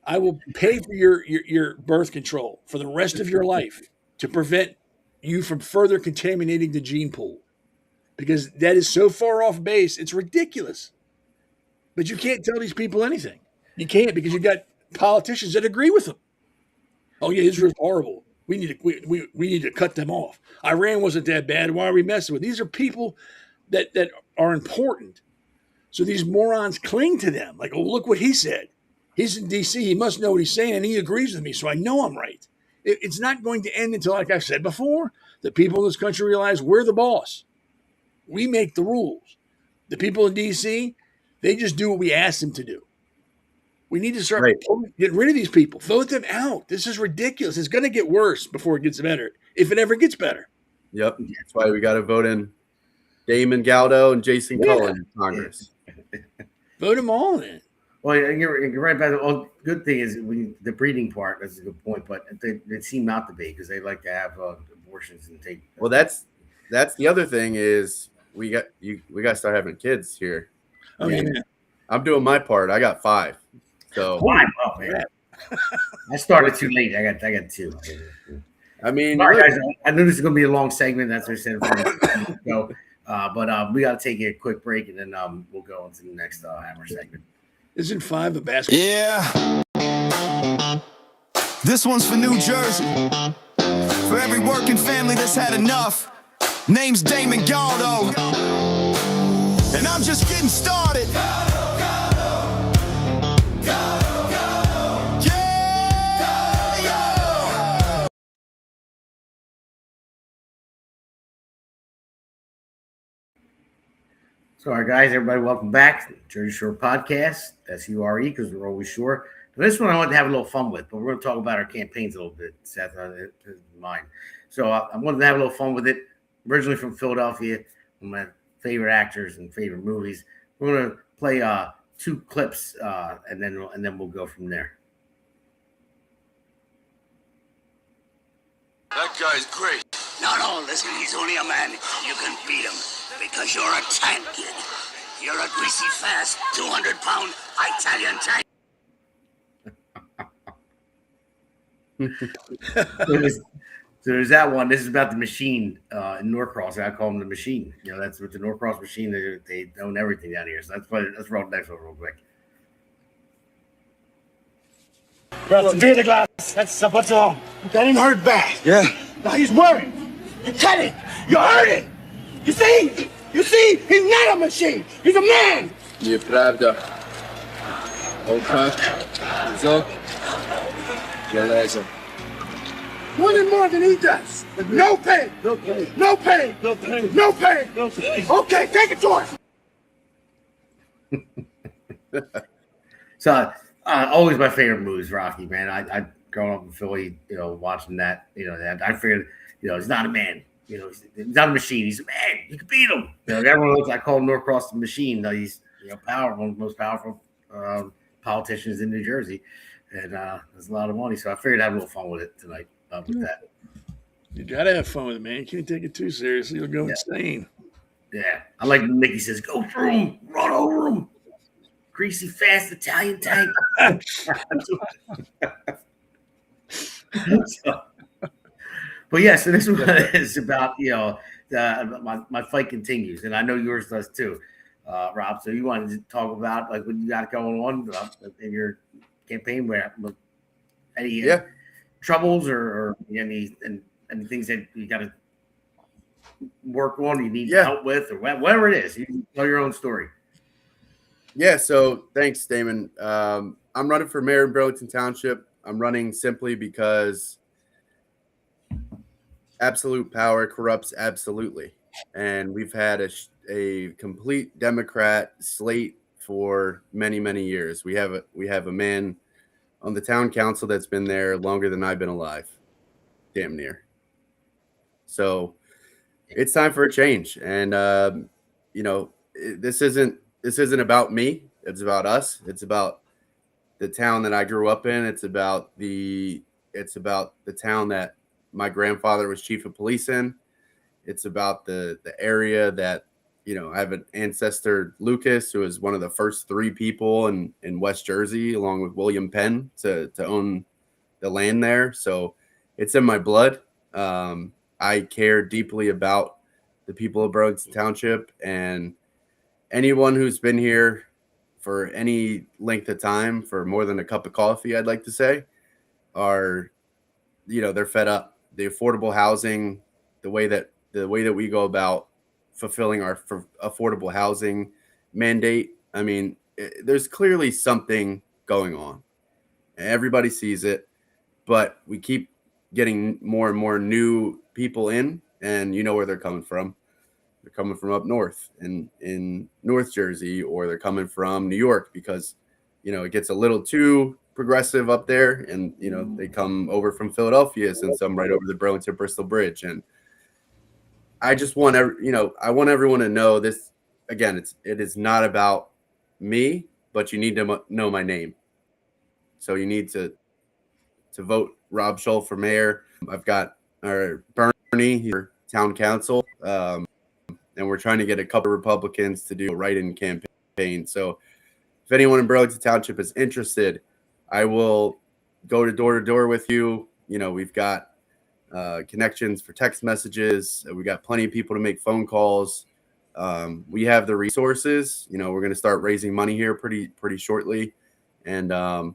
I will pay for your birth control for the rest of your life to prevent you from further contaminating the gene pool because that is so far off base. It's ridiculous. But you can't tell these people anything. You can't because you got politicians that agree with them. Oh yeah, Israel's horrible. We need to cut them off. Iran wasn't that bad. Why are we messing with? These are people that are important. So these morons cling to them. Like, oh, look what he said. He's in D.C. He must know what he's saying, and he agrees with me, so I know I'm right. It's not going to end until, like I've said before, the people in this country realize we're the boss. We make the rules. The people in D.C., they just do what we ask them to do. We need to start getting rid of these people. Vote them out. This is ridiculous. It's going to get worse before it gets better, if it ever gets better. Yep. That's why we got to vote in Damon, Galdo, and Jason Cullen in Congress. Vote them all in. Well, you're right about the good thing is the breeding part. That's a good point, but they seem not to be because they like to have abortions and take. Well, that's the other thing is we got to start having kids here. Oh yeah. I'm doing my part. I got 5. So oh man, I started too late. I got 2. I mean, all right, guys, I know this is going to be a long segment. That's what I said. But we got to take a quick break, and then we'll go on to the next Hammer segment. Isn't 5 a basketball? Yeah. This one's for New Jersey. For every working family that's had enough. Name's Damon Galdo. And I'm just getting started. So, all right, guys, everybody, welcome back to the Jersey Shore Podcast. SURE, because we're always sure. But this one I wanted to have a little fun with, but we're going to talk about our campaigns a little bit, Seth, mine. So I wanted to have a little fun with it. Originally from Philadelphia, one of my favorite actors and favorite movies. We're going to play 2 clips, and then we'll go from there. That guy's great. No, listen, he's only a man. You can beat him because you're a tank, kid. You're a greasy, fast, 200-pound Italian tank. So there's that one. This is about the machine in Norcross. I call them the machine. You know, that's with the Norcross machine. They own everything down here. So let's roll the next one real quick. Bro, beer the glass. That's what's wrong. That didn't hurt bad. Yeah. Now he's worried. You cut it. You hurt it. You see? He's not a machine. He's a man. Nieprawda. Oka, wzrok, żelazo. Winning more than he does. No pain. No pain. No pain. No pain. No pain. No pain. Okay, take it to him. So always my favorite movies, Rocky, man. I growing up in Philly, you know, watching that, you know, that I figured, you know, he's not a man. You know, he's not a machine. He's a man. You can beat him. You know, everyone knows I call him Norcross the Machine. He's, you know, one of the most powerful politicians in New Jersey, and there's a lot of money. So I figured I'd have a little fun with it tonight. With that, you gotta have fun with it, man. You can't take it too seriously; you'll go insane. Yeah, I like when Mickey says, "Go through him, run over him, greasy, fast Italian tank." But yeah, so this one is about, you know, my fight continues, and I know yours does too, Rob. So you wanted to talk about like what you got going on in your campaign, where any troubles or any things that you got to work on, you need help with, or whatever it is. You can tell your own story. Yeah. So thanks, Damon. I'm running for mayor in Burlington Township. I'm running simply because absolute power corrupts absolutely, and we've had a complete Democrat slate for many, many years. We have a man on the town council that's been there longer than I've been alive, damn near. So it's time for a change, and you know, this isn't about me. It's about us. It's about the town that I grew up in. It's about the town that my grandfather was chief of police in. It's about the area that, you know, I have an ancestor, Lucas, who was one of the first 3 people in West Jersey, along with William Penn, to own the land there. So it's in my blood. I care deeply about the people of Burlington Township, and anyone who's been here for any length of time, for more than a cup of coffee, I'd like to say, are, you know, they're fed up. The affordable housing, the way that we go about fulfilling our affordable housing mandate. I mean, there's clearly something going on. Everybody sees it, but we keep getting more and more new people in, and you know where they're coming from. They're coming from up north in North Jersey, or they're coming from New York, because, you know, it gets a little too progressive up there, and, you know, they come over from Philadelphia, and some right over the Burlington-Bristol Bridge. And I just want I want everyone to know this. Again, it is not about me, but you need to know my name. So you need to vote Rob Shull for mayor. I've got Bernie here, town council, and we're trying to get a couple of Republicans to do a write-in campaign. So if anyone in Burlington Township is interested, I will go door to door with you. You know, we've got connections for text messages. We got plenty of people to make phone calls. We have the resources. We're going to start raising money here pretty shortly. And, I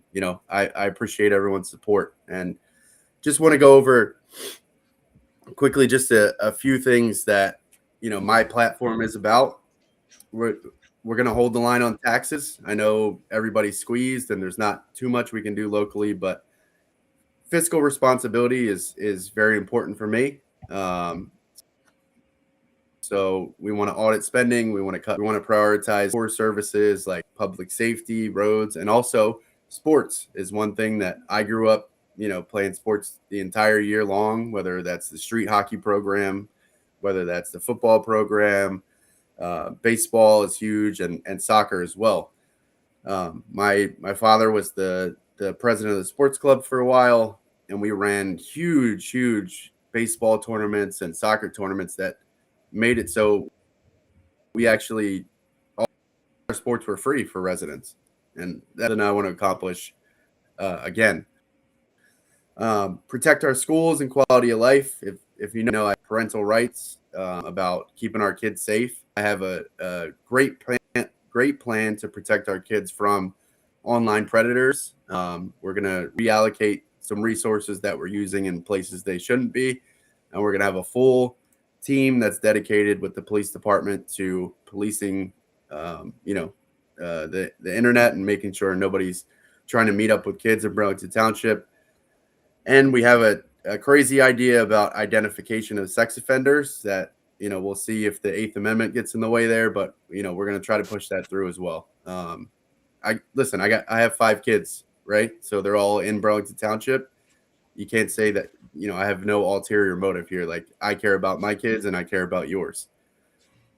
appreciate everyone's support. And just want to go over quickly just a few things that, my platform is about. We're going to hold the line on taxes. I know everybody's squeezed and there's not too much we can do locally, but fiscal responsibility is very important for me. So we want to audit spending. We want to prioritize core services like public safety, roads, and also sports is one thing that I grew up, playing sports the entire year long, whether that's the street hockey program, whether that's the football program, baseball is huge, and soccer as well. My father was the president of the sports club for a while, and we ran huge baseball tournaments and soccer tournaments that made it so we actually all our sports were free for residents, and that I want to accomplish again. Protect our schools and quality of life. If you know, I have parental rights about keeping our kids safe. I have a great plan to protect our kids from online predators. We're going to reallocate some resources that we're using in places they shouldn't be, and we're going to have a full team that's dedicated with the police department to policing, the internet and making sure nobody's trying to meet up with kids in Burlington Township. And we have a crazy idea about identification of sex offenders that, we'll see if the 8th Amendment gets in the way there, but, we're going to try to push that through as well. I have 5 kids, right? So they're all in Burlington Township. You can't say that, I have no ulterior motive here. Like, I care about my kids and I care about yours.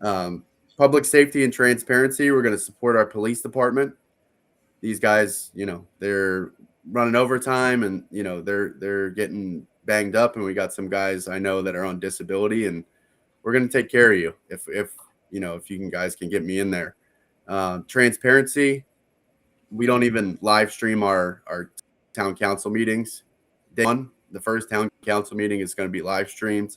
Public safety and transparency. We're going to support our police department. These guys, they're running overtime and, they're getting banged up, and we got some guys I know that are on disability, and we're going to take care of you if you guys can get me in there. Transparency. We don't even live stream our town council meetings. Day one, the first town council meeting is going to be live streamed.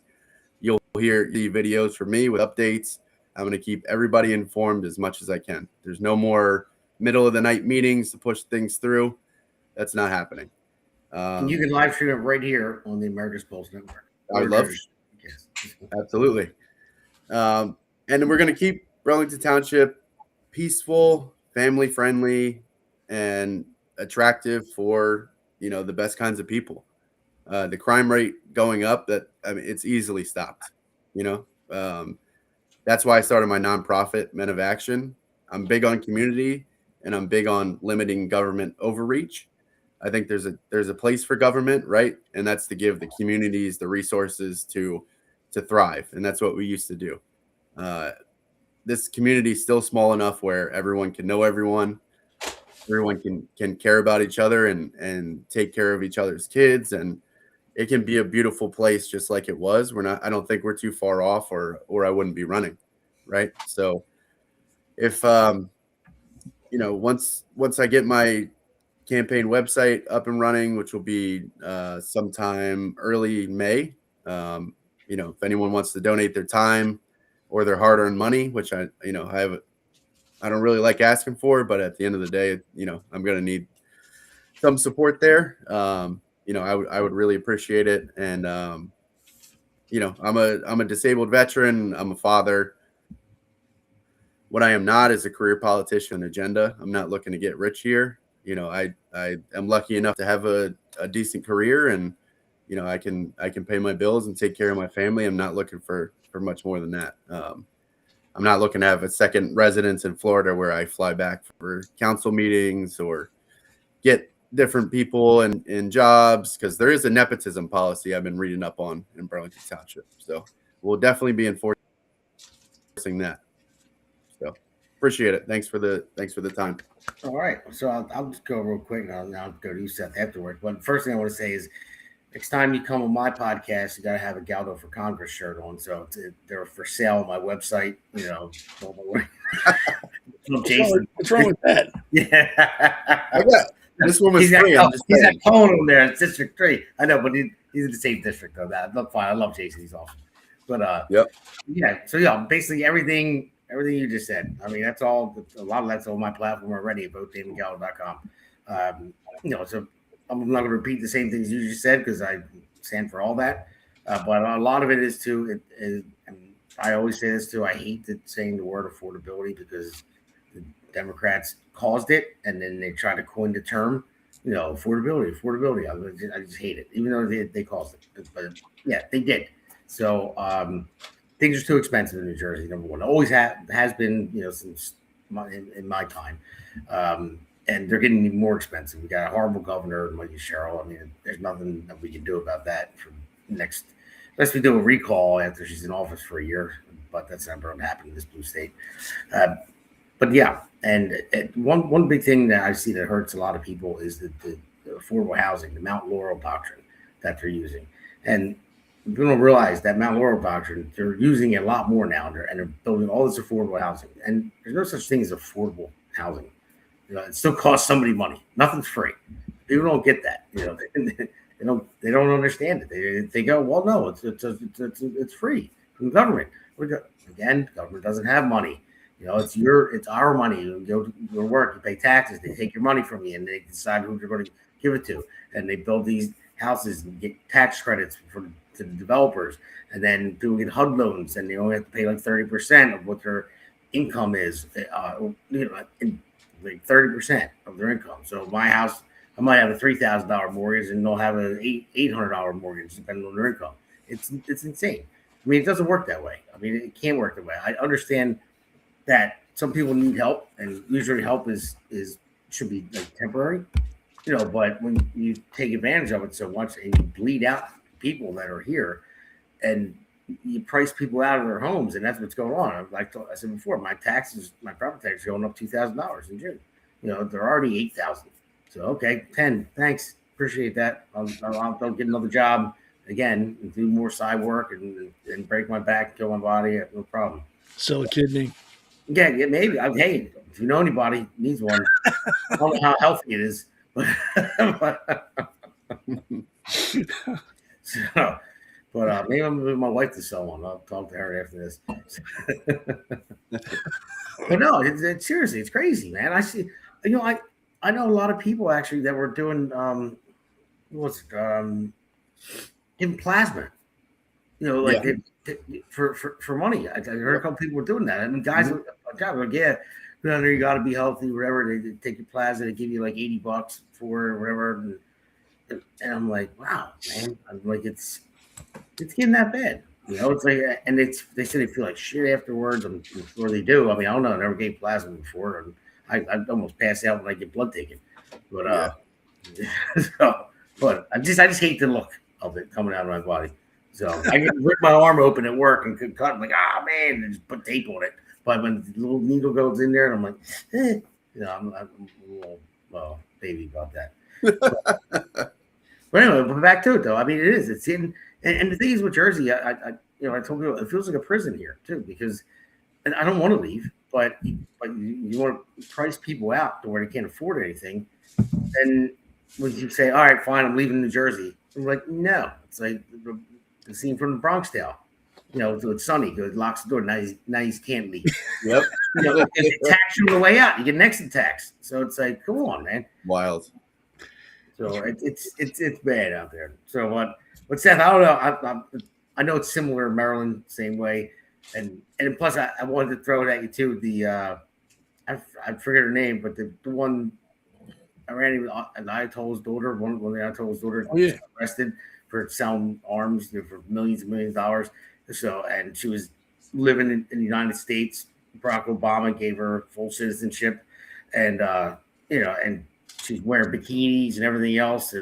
You'll hear the videos from me with updates. I'm going to keep everybody informed as much as I can. There's no more middle of the night meetings to push things through. That's not happening. And you can live stream it right here on the America's Pulse Network. I would love it. Absolutely. And we're going to keep Burlington Township peaceful, family friendly, and attractive for, the best kinds of people. The crime rate going up, it's easily stopped. That's why I started my nonprofit, Men of Action. I'm big on community, and I'm big on limiting government overreach. I think there's a place for government, right? And that's to give the communities the resources to thrive. And that's what we used to do. This community is still small enough where everyone can know everyone. Everyone can care about each other and take care of each other's kids. And it can be a beautiful place just like it was. I don't think we're too far off or I wouldn't be running. Right. So if, once I get my campaign website up and running, which will be sometime early May, if anyone wants to donate their time or their hard-earned money, which I don't really like asking for, but at the end of the day, I'm going to need some support there. I would really appreciate it. And, I'm a disabled veteran. I'm a father. What I am not is a career politician agenda. I'm not looking to get rich here. I am lucky enough to have a decent career, and, I can pay my bills and take care of my family. I'm not looking for much more than that. I'm not looking to have a second residence in Florida where I fly back for council meetings or get different people in jobs, because there is a nepotism policy I've been reading up on in Burlington Township. So we'll definitely be enforcing that. So appreciate it. Thanks for the time. All right. So I'll just go real quick, and I'll go to you, Seth, afterward. But first thing I want to say is, next time you come on my podcast, you got to have a Galdo for Congress shirt on. So they're for sale on my website. Jason. What's wrong with that? Yeah. This one was he's free. He's got Cohen on there. It's District 3. I know, but he's in the same district though. That's fine. I love Jason. He's awesome. But yeah. So yeah, basically everything you just said. I mean, that's all. A lot of that's on my platform already. DamonGaldo.com. So I'm not going to repeat the same things you just said because I stand for all that. But a lot of it is too. And I always say this too. I hate saying the word affordability because the Democrats caused it, and then they try to coin the term. Affordability. I just hate it, even though they caused it. But yeah, they did. So things are too expensive in New Jersey. Number one, always has been. Since in my time. And they're getting even more expensive. We got a horrible governor, like Cheryl. I mean, there's nothing that we can do about that for next. Unless we do a recall after she's in office for a year, but that's never going to happen in this blue state. But yeah, and one big thing that I see that hurts a lot of people is the affordable housing, the Mount Laurel doctrine that they're using. And people don't realize that Mount Laurel doctrine, they're using it a lot more now, and they're building all this affordable housing. And there's no such thing as affordable housing. It still costs somebody money. Nothing's free. People don't get that. They don't understand it. They go, well, no, it's free from the government. Again, the government doesn't have money. It's our money. You go to your work, you pay taxes. They take your money from you, and they decide who they're going to give it to. And they build these houses and get tax credits to the developers, and then people get HUD loans, and they only have to pay like 30% of what their income is. Like 30% of their income. So my house, I might have a $3,000 mortgage, and they'll have an $800 mortgage depending on their income. It's insane. I mean, it doesn't work that way. I mean, it can't work that way. I understand that some people need help, and usually help should be like temporary, But when you take advantage of it so much and you bleed out people that are here, and you price people out of their homes, and that's what's going on. Like I said before, my property tax is going up $2,000 in June. They're already $8,000. So okay, 10. Thanks, appreciate that. I'll get another job again and do more side work and break my back, kill my body. No problem. Sell a kidney. Yeah, maybe. Hey, if you know anybody needs one, I don't know how healthy it is, But maybe I'm with my wife to sell one. I'll talk to her after this. But no, it's seriously, it's crazy, man. I see, I know a lot of people actually that were doing in plasma, for money. I heard a couple people were doing that. I mean, guys, like, yeah, you got to be healthy, whatever. They take your plasma, they give you like $80 for it or whatever. And I'm like, wow, man. I'm like, it's getting that bad. It's like, and they say they feel like shit afterwards. I'm sure they do. I mean, I don't know. I never gave plasma before, and I almost pass out when I get blood taken. But but I just hate the look of it coming out of my body. So I can rip my arm open at work and could cut. I'm like, man, and just put tape on it. But when the little needle goes in there, and I'm like, I'm a little baby about that. But anyway, but back to it though. I mean, it is. It's in. And the thing is with Jersey, I told people it feels like a prison here too, because, and I don't want to leave, but you want to price people out to where they can't afford anything. And when you say, all right, fine, I'm leaving New Jersey, I'm like, no, it's like the scene from the Bronx Tale. So it's Sonny goes, locks the door. Now he can't leave. Yep. They tax you on the way out. You get an exit tax. So it's like, come on, man. Wild. So it's bad out there. So what? But Seth, I don't know. I know it's similar in Maryland, same way, and plus I wanted to throw it at you too. The I forget her name, but the one I ran into an Ayatollah's daughter. One of the Ayatollah's daughters was arrested for selling arms for millions and millions of dollars. So, and she was living in the United States. Barack Obama gave her full citizenship, and and she's wearing bikinis and everything else.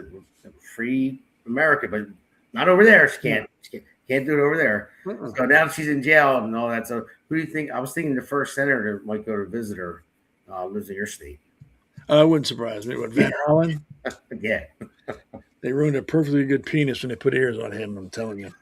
Free America, but not over there. She can't do it over there. So now she's in jail and all that. So who do you think? I was thinking the first senator might go to visit her. Lives in your state. It wouldn't surprise me. What, Van Allen? Yeah. They ruined a perfectly good penis when they put ears on him. I'm telling you.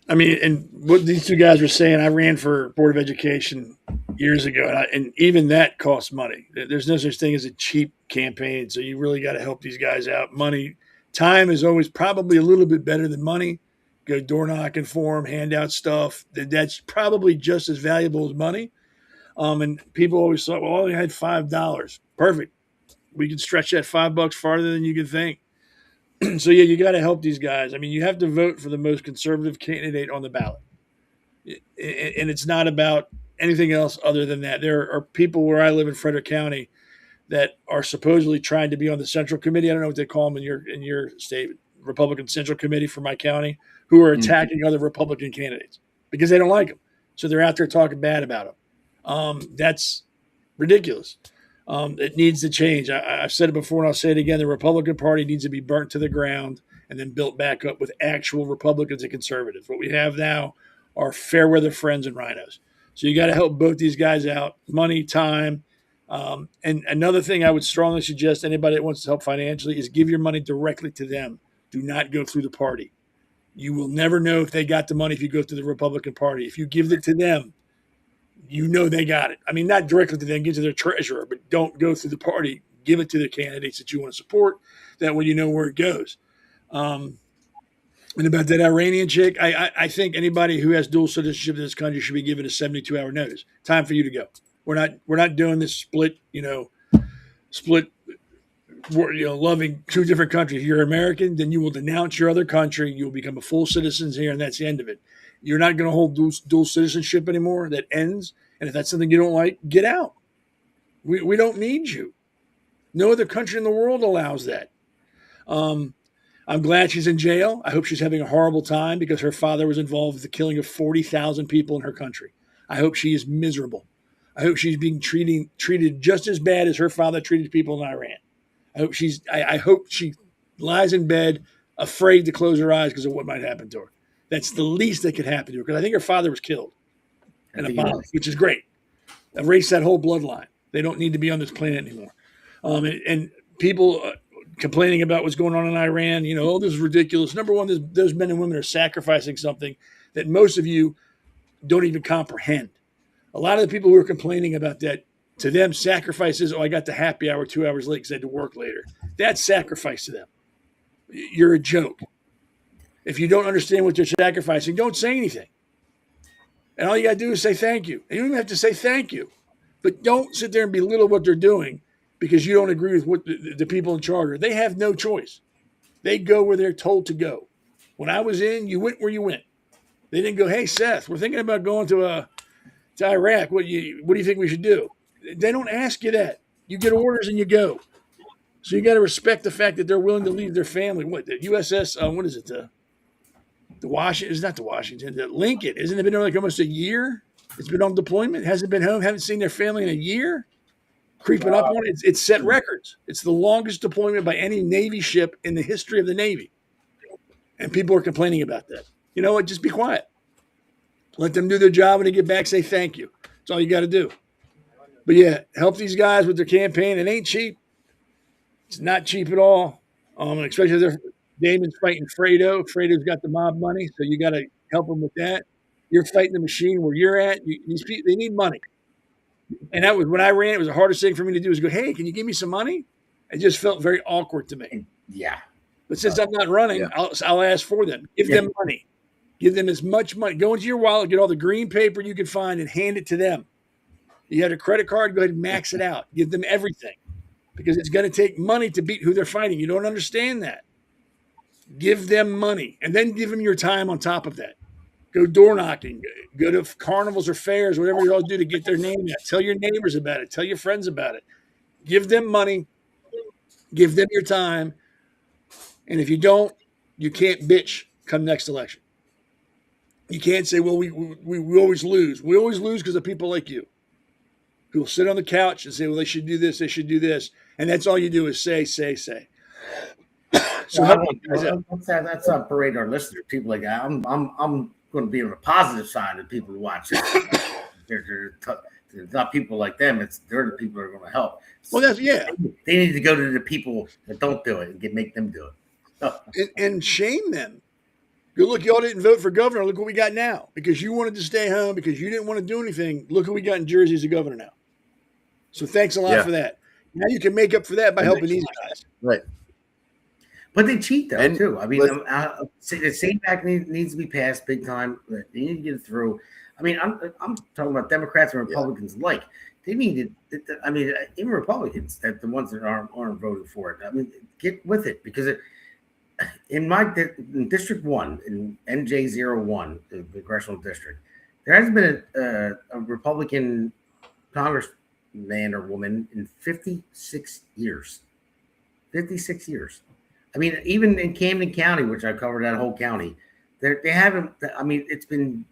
I mean, and what these two guys were saying, I ran for Board of Education years ago, and even that costs money. There's no such thing as a cheap campaign, so you really got to help these guys out. Money, time is always probably a little bit better than money. Go door knocking for them, hand out stuff. That's probably just as valuable as money. And people always thought, well, I only had $5. Perfect. We can stretch that $5 farther than you can think. So yeah, you got to help these guys. I mean, you have to vote for the most conservative candidate on the ballot, and it's not about anything else other than that. There are people where I live in Frederick County that are supposedly trying to be on the Central Committee. I don't know what they call them in your state, Republican Central Committee for my county, who are attacking other Republican candidates because they don't like them. So they're out there talking bad about them. That's ridiculous. It needs to change. I've said it before and I'll say it again. The Republican Party needs to be burnt to the ground and then built back up with actual Republicans and conservatives. What we have now are fair weather friends and rhinos. So you got to help both these guys out, money, time. And another thing I would strongly suggest anybody that wants to help financially is give your money directly to them. Do not go through the party. You will never know if they got the money if you go through the Republican Party. If you give it to them, you know they got it. I mean, not directly to them, give it to their treasurer, but don't go through the party. Give it to the candidates that you want to support. That way you know where it goes. And about that Iranian chick, I think anybody who has dual citizenship in this country should be given a 72-hour notice. Time for you to go. We're not doing this split, loving two different countries. If you're American, then you will denounce your other country. You will become a full citizen here, and that's the end of it. You're not going to hold dual citizenship anymore. That ends. And if that's something you don't like, get out. We don't need you. No other country in the world allows that. I'm glad she's in jail. I hope she's having a horrible time because her father was involved with the killing of 40,000 people in her country. I hope she is miserable. I hope she's being treated just as bad as her father treated people in Iran. I hope she lies in bed afraid to close her eyes because of what might happen to her. That's the least that could happen to her because I think her father was killed in a bomb, which is great. Erase that whole bloodline. They don't need to be on this planet anymore. And people complaining about what's going on in Iran, this is ridiculous. Number one, those men and women are sacrificing something that most of you don't even comprehend. A lot of the people who are complaining about that, to them, sacrifices, I got the happy hour 2 hours late because I had to work later. That's sacrifice to them. You're a joke. If you don't understand what they're sacrificing, don't say anything. And all you got to do is say thank you. And you don't even have to say thank you. But don't sit there and belittle what they're doing because you don't agree with what the people in charge are. They have no choice. They go where they're told to go. When I was in, you went where you went. They didn't go, hey, Seth, we're thinking about going to Iraq. What do you think we should do? They don't ask you that. You get orders and you go. So you got to respect the fact that they're willing to leave their family. What, the USS, what is it? The Washington, it's not the Washington, the Lincoln. Isn't it been there like almost a year? It's been on deployment. Hasn't been home. Haven't seen their family in a year. Creeping up on it. It's set records. It's the longest deployment by any Navy ship in the history of the Navy. And people are complaining about that. You know what? Just be quiet. Let them do their job. When they get back, say thank you. That's all you got to do. But yeah, help these guys with their campaign. It ain't cheap. It's not cheap at all. Especially if they're Damon's fighting Fredo. Fredo's got the mob money, so you got to help them with that. You're fighting the machine where you're at. These people, they need money. And that was when I ran. It was the hardest thing for me to do is go, hey, can you give me some money? It just felt very awkward to me. Yeah. But since I'm not running, I'll ask for them. Give them money. Give them as much money. Go into your wallet, get all the green paper you can find, and hand it to them. You had a credit card, go ahead and max it out. Give them everything. Because it's going to take money to beat who they're fighting. You don't understand that. Give them money. And then give them your time on top of that. Go door knocking. Go to carnivals or fairs, whatever you all do to get their name out. Tell your neighbors about it. Tell your friends about it. Give them money. Give them your time. And if you don't, you can't bitch come next election. You can't say, well, we always lose. We always lose because of people like you who will sit on the couch and say, well, they should do this, they should do this. And that's all you do is say. So that's not parade our listeners. People like that. I'm going to be on the positive side of people who watch it. They're not people like them. They're the people that are going to help. Well, they need to go to the people that don't do it and make them do it. and shame them. Good look, y'all didn't vote for governor. Look what we got now. Because you wanted to stay home, because you didn't want to do anything. Look who we got in Jersey as a governor now. So thanks a lot for that. Now you can make up for that by helping these guys. Right. But they cheat, though, too. I mean, the SAFE Act needs to be passed big time. They need to get it through. I mean, I'm talking about Democrats and Republicans alike. They need to, I mean, even Republicans, that the ones that aren't voting for it. I mean, get with it, because in District 1, in NJ01, the congressional district, there hasn't been a Republican congressman or woman in 56 years. 56 years. I mean, even in Camden County, which I covered that whole county, they haven't, I mean, it's been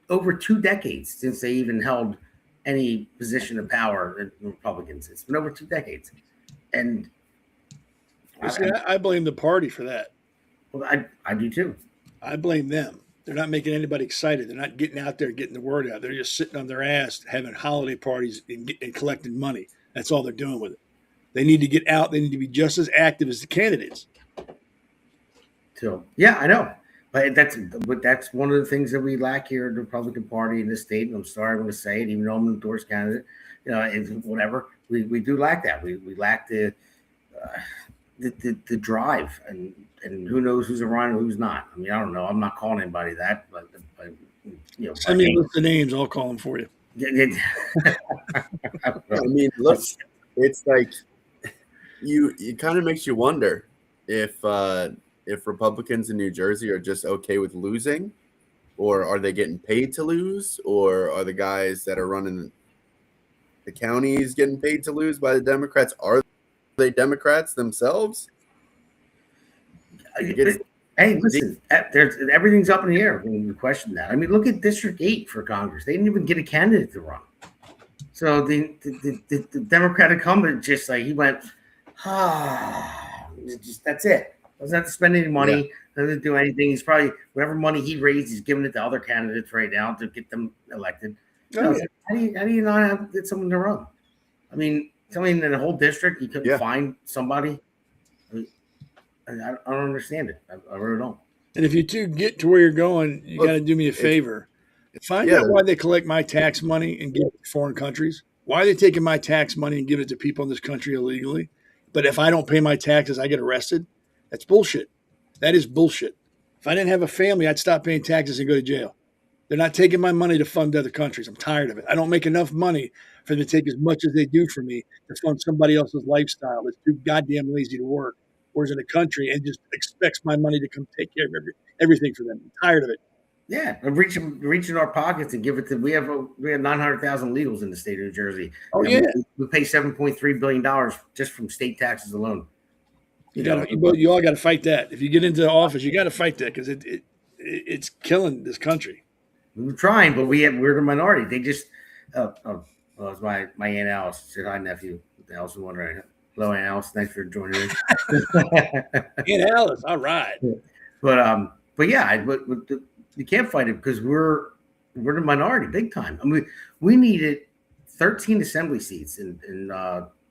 over 2 decades since they even held any position of power in Republicans. It's been over 2 decades. And I blame the party for that. Well, I do too. I blame them. They're not making anybody excited. They're not getting out there, getting the word out. They're just sitting on their ass, having holiday parties and collecting money. That's all they're doing with it. They need to get out. They need to be just as active as the candidates. So, yeah, I know. But that's one of the things that we lack here in the Republican Party in this state. And I'm sorry I'm going to say it, even though I'm an endorsed candidate, and whatever. We do lack that. We lack the drive, and who knows who's around and who's not. I mean, I don't know. I'm not calling anybody that, but send me a list of names. I'll call them for you. I mean, look, it's like it kind of makes you wonder if Republicans in New Jersey are just okay with losing, or are they getting paid to lose, or are the guys that are running the counties getting paid to lose by the Democrats? Are they Democrats themselves? Hey, listen, everything's up in the air when you question that. I mean, look at District 8 for Congress. They didn't even get a candidate to run. So the Democrat incumbent just like he went, that's it. Doesn't have to spend any money, doesn't do anything. He's probably whatever money he raised, he's giving it to other candidates right now to get them elected. How do you not have to get someone to run? I mean, tell me in the whole district you couldn't find somebody. I don't understand it. I really don't. And if you two get to where you're going, you got to do me a favor. Find out why they collect my tax money and give it to foreign countries. Why are they taking my tax money and give it to people in this country illegally? But if I don't pay my taxes, I get arrested. That's bullshit. That is bullshit. If I didn't have a family, I'd stop paying taxes and go to jail. They're not taking my money to fund other countries. I'm tired of it. I don't make enough money for them to take as much as they do for me to fund somebody else's lifestyle that's too goddamn lazy to work, or is in a country and just expects my money to come take care of everything for them. I'm tired of it. Yeah, reach in our pockets and give it to. We have 900,000 legals in the state of New Jersey. Oh, yeah. We pay $7.3 billion just from state taxes alone. You all got to fight that. If you get into office, you got to fight that because it's killing this country. We're trying, but we're the minority. They just it's my Aunt Alice. Said hi, nephew. What the hell's wondering? Hello, Aunt Alice. Thanks for joining me. Aunt Alice, all right. But yeah, you can't fight it because we're the minority, big time. I mean, we needed 13 assembly seats in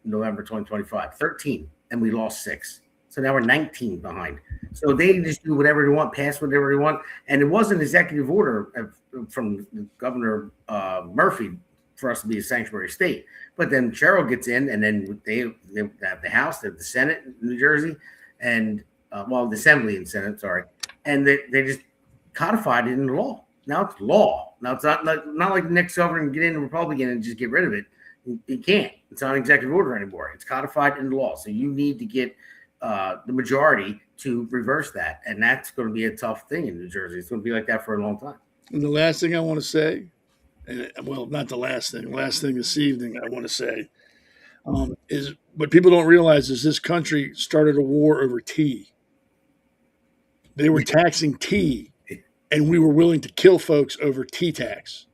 November 2025. 13, and we lost 6. So now we're 19 behind. So they just do whatever they want, pass whatever they want. And it was an executive order from Governor Murphy for us to be a sanctuary state. But then Cheryl gets in, and then they have the House, they have the Senate in New Jersey, and the Assembly and Senate, sorry. And they just codified it into law. Now it's law. Now it's not like the next governor can get in a Republican and just get rid of it. You can't. It's not an executive order anymore. It's codified into law. So you need to get the majority to reverse that. And that's going to be a tough thing in New Jersey. It's going to be like that for a long time. And the last thing I want to say, not the last thing this evening I want to say is what people don't realize is this country started a war over tea. They were taxing tea, and we were willing to kill folks over tea tax.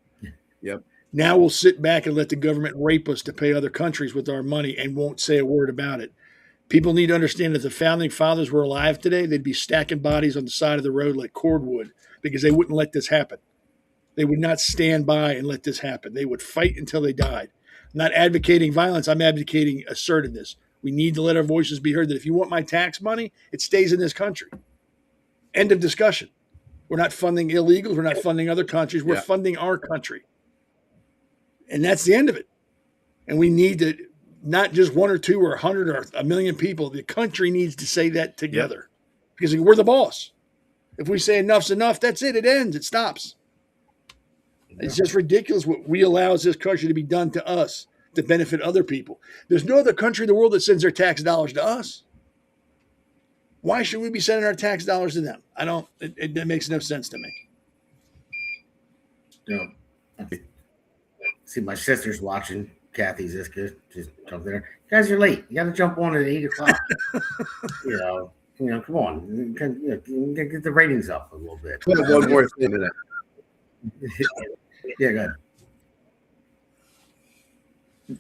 Yep. Now we'll sit back and let the government rape us to pay other countries with our money and won't say a word about it. People need to understand that if the founding fathers were alive today, they'd be stacking bodies on the side of the road like cordwood because they wouldn't let this happen. They would not stand by and let this happen. They would fight until they died. I'm not advocating violence. I'm advocating assertiveness. We need to let our voices be heard that if you want my tax money, it stays in this country. End of discussion. We're not funding illegals. We're not funding other countries. We're Yeah. funding our country. And that's the end of it. And we need to, not just 1 or 2 or 100 or 1,000,000 people. The country needs to say that together because we're the boss. If we say enough's enough, that's it. It ends. It stops. It's just ridiculous what we allow this country to be done to us to benefit other people. There's no other country in the world that sends their tax dollars to us. Why should we be sending our tax dollars to them? That makes no sense to me. No. See, my sister's watching. Kathy's this good. Just jump there. You guys are late. You got to jump on at 8:00. you know, come on. Get the ratings up a little bit. One more thing to that. Yeah, go ahead.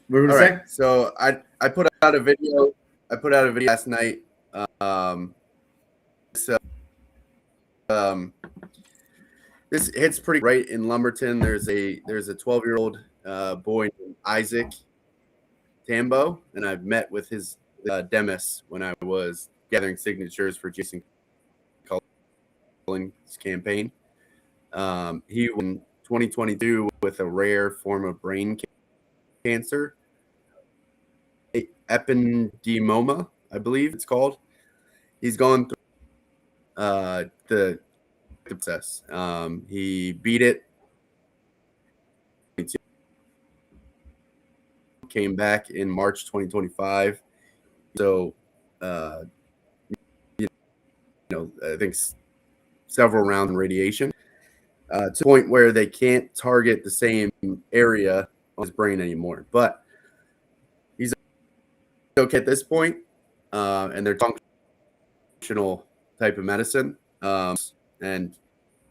What were you saying? So I put out a video. Last night. This hits pretty right in Lumberton. There's a 12-year-old boy named Isaac Tambo, and I've met with his Demis when I was gathering signatures for Jason Cullen's campaign. He won 2022 with a rare form of brain cancer, ependymoma, I believe it's called. He's gone through the process. He beat it. Came back in March 2025. So, I think several rounds of radiation to the point where they can't target the same area on his brain anymore. But he's okay at this point, and they're functional type of medicine. And,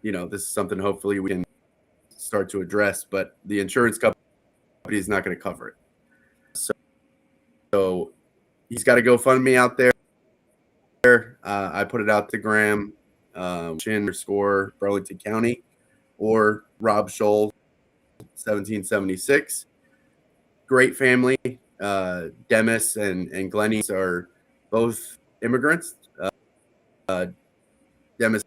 this is something hopefully we can start to address, but the insurance company is not going to cover it. So he's got a GoFundMe out there. I put it out to Graham, _ Burlington County, or Rob Shull, 1776. Great family. Demis and Glennie are both immigrants. Demis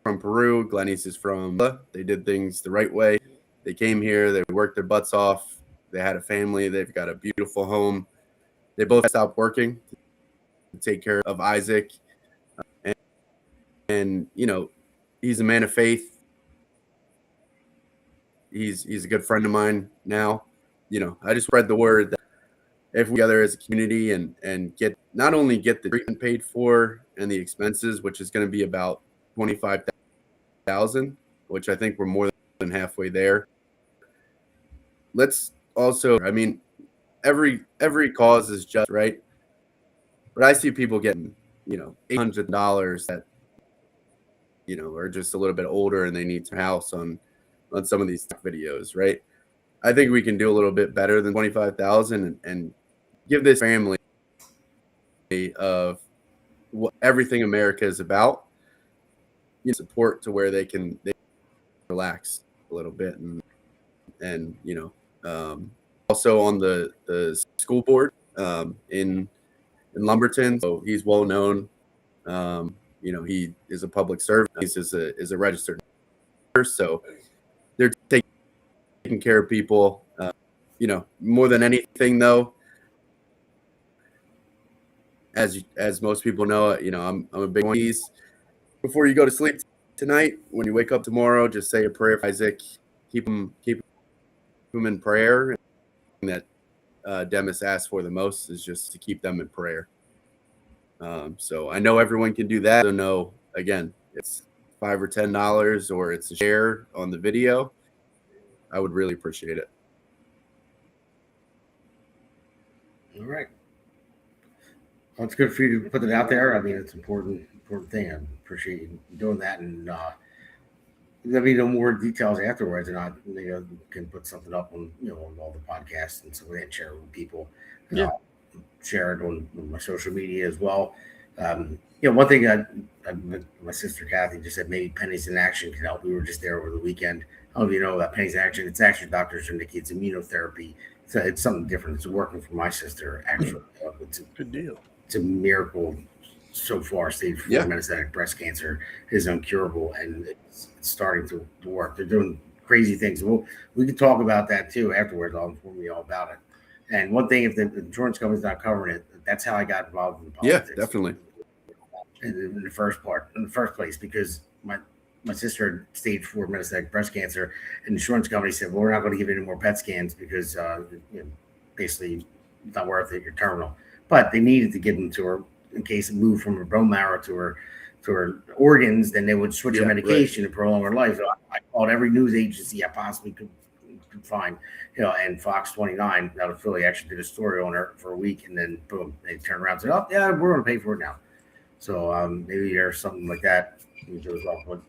from Peru, Glennie's is from. They did things the right way. They came here. They worked their butts off. They had a family. They've got a beautiful home. They both stopped working to take care of Isaac. And he's a man of faith. He's a good friend of mine now. I just spread the word that if we together as a community and not only get the treatment paid for and the expenses, which is going to be about $25,000, which I think we're more than halfway there. Let's also, every cause is just right, but I see people getting, $800 that, are just a little bit older and they need some house on some of these videos, right? I think we can do a little bit better than 25,000 and give this family of everything America is about, support to where they can relax a little bit and also on the school board in Lumberton. So he's well known. He is a public servant. He is a registered nurse. So they're taking care of people. More than anything, though, as most people know, I'm a big one. Before you go to sleep tonight, when you wake up tomorrow, just say a prayer for Isaac. Keep him in prayer. And that Demis asked for the most is just to keep them in prayer. So I know everyone can do that. So no, again, it's $5 or $10 or it's a share on the video. I would really appreciate it. All right. Well, it's good for you to put it out there. It's an important thing. I appreciate you doing that. And there'll be no more details afterwards. And I can put something up on on all the podcasts and so we can share it with people. Share it on my social media as well. One thing my sister Kathy just said, maybe Pennies in Action can help. We were just there over the weekend. I don't know if you know about Pennies in Action. It's actually doctors and the kids immunotherapy. So it's something different. It's working for my sister, actually. It's good deal. It's a miracle so far stage 4 metastatic breast cancer is incurable, and it's starting to work. They're doing crazy things. We can talk about that too afterwards. I'll inform you all about it. And one thing, if the insurance company's not covering it, that's how I got involved in politics. Yeah, definitely. In the first place, because my sister had stage 4 metastatic breast cancer, and the insurance company said, well, we're not going to give you any more PET scans because basically it's not worth it, you're terminal. But they needed to give them to her in case it moved from her bone marrow to her organs, then they would switch her medication and prolong her life. So I called every news agency I possibly could find, and Fox 29 out of Philly actually did a story on her for a week, and then boom, they turned around and said, oh yeah, we're going to pay for it now. So maybe there's something like that you do as well. But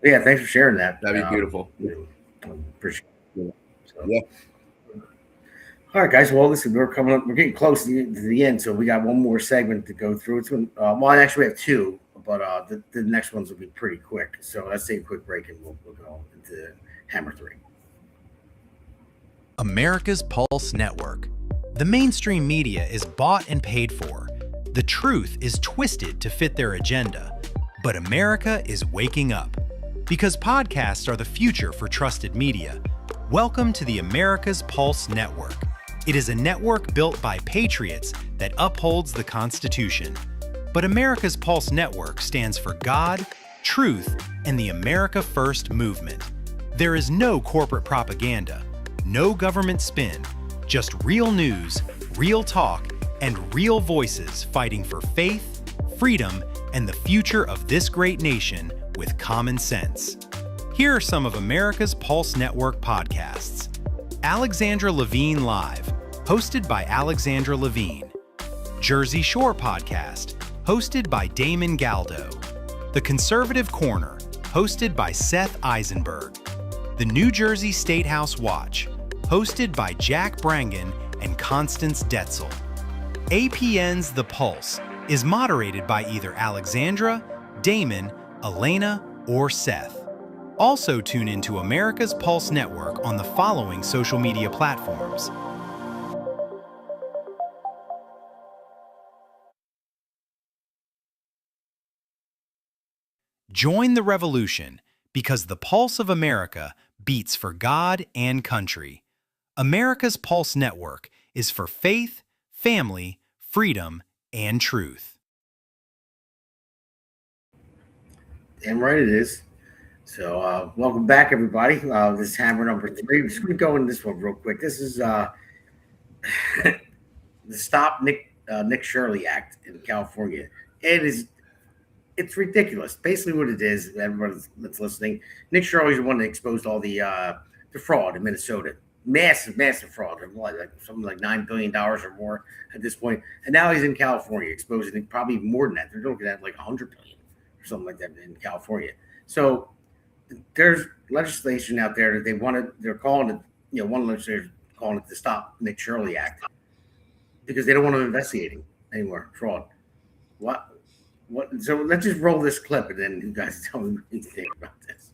yeah, thanks for sharing that. That'd be beautiful. Appreciate it. So, yeah. All right, guys. Well, listen, we're getting close to the end, so we got one more segment to go through. Well, actually, we have two, but the next ones will be pretty quick. So let's take a quick break, and we'll go into Hammer 3. America's Pulse Network. The mainstream media is bought and paid for. The truth is twisted to fit their agenda. But America is waking up. Because podcasts are the future for trusted media. Welcome to the America's Pulse Network. It is a network built by patriots that upholds the Constitution. But America's Pulse Network stands for God, truth, and the America First movement. There is no corporate propaganda, no government spin, just real news, real talk, and real voices fighting for faith, freedom, and the future of this great nation with common sense. Here are some of America's Pulse Network podcasts. Alexandra Levine Live, hosted by Alexandra Levine. Jersey Shore Podcast, hosted by Damon Galdo. The Conservative Corner, hosted by Seth Eisenberg. The New Jersey State House Watch, hosted by Jack Brangan and Constance Detzel. APN's The Pulse is moderated by either Alexandra, Damon, Elena, or Seth. Also tune into America's Pulse Network on the following social media platforms. Join the revolution because the pulse of America beats for God and country. America's Pulse Network is for faith, family, freedom, and truth. Damn right it is. So welcome back, everybody. This is Hammer number 3. We're just going to go in this one real quick. This is the Stop Nick Shirley Act in California. It's ridiculous. Basically what it is, everyone that's listening, Nick Shirley's the one that exposed all the fraud in Minnesota. Massive fraud. Something like $9 billion or more at this point. And now he's in California exposing it, probably more than that. They're looking at like $100 billion or something like that in California. So there's legislation out there that they're calling it, one legislator calling it the Stop Nick Shirley Act because they don't want to investigate him anymore. Fraud. What? So let's just roll this clip and then you guys tell me what you think about this.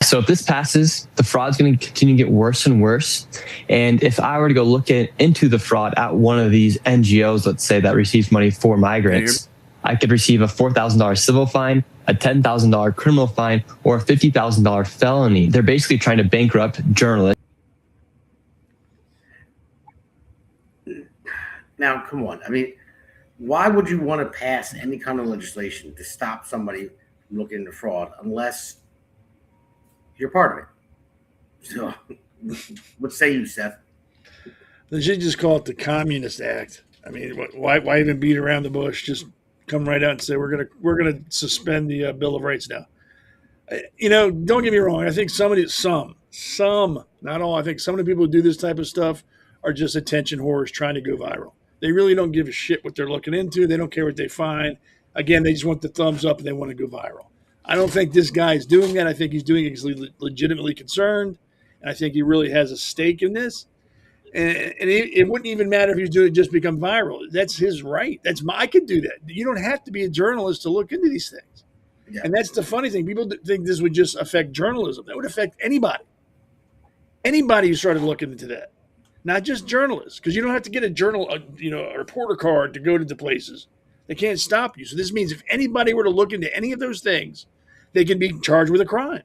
So if this passes, the fraud's going to continue to get worse and worse. And if I were to go look into the fraud at one of these NGOs, let's say, that receives money for migrants, I could receive a $4,000 civil fine, a $10,000 criminal fine, or a $50,000 felony. They're basically trying to bankrupt journalists. Now, come on. I mean, why would you want to pass any kind of legislation to stop somebody from looking into fraud unless you're part of it? So, what say you, Seth? They should just call it the Communist Act. I mean, why even beat around the bush? Just come right out and say we're gonna suspend the Bill of Rights now. Don't get me wrong. I think some, not all. I think some of the people who do this type of stuff are just attention whores trying to go viral. They really don't give a shit what they're looking into. They don't care what they find. Again, they just want the thumbs up and they want to go viral. I don't think this guy is doing that. I think he's doing it because he's legitimately concerned. And I think he really has a stake in this. And it wouldn't even matter if he was doing it just to become viral. That's his right. I could do that. You don't have to be a journalist to look into these things. Yeah. And that's the funny thing. People think this would just affect journalism. That would affect anybody. Anybody who started looking into that. not just journalists, because you don't have to get a reporter card to go to the places. They can't stop you. So this means if anybody were to look into any of those things, they can be charged with a crime.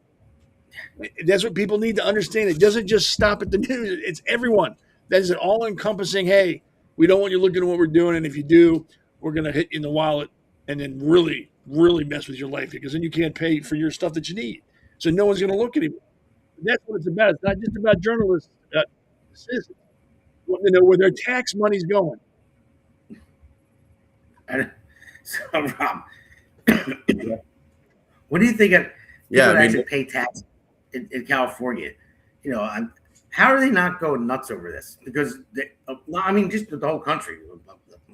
That's what people need to understand. It doesn't just stop at the news. It's everyone. That is an all-encompassing, hey, we don't want you looking at what we're doing, and if you do, we're going to hit you in the wallet and then really, really mess with your life, because then you can't pay for your stuff that you need. So no one's going to look at you. That's what it's about. It's not just about journalists, citizens. Want to know where their tax money's going. So, Rob, what do you think of people that actually pay tax in California? How are they not going nuts over this? Because just the whole country on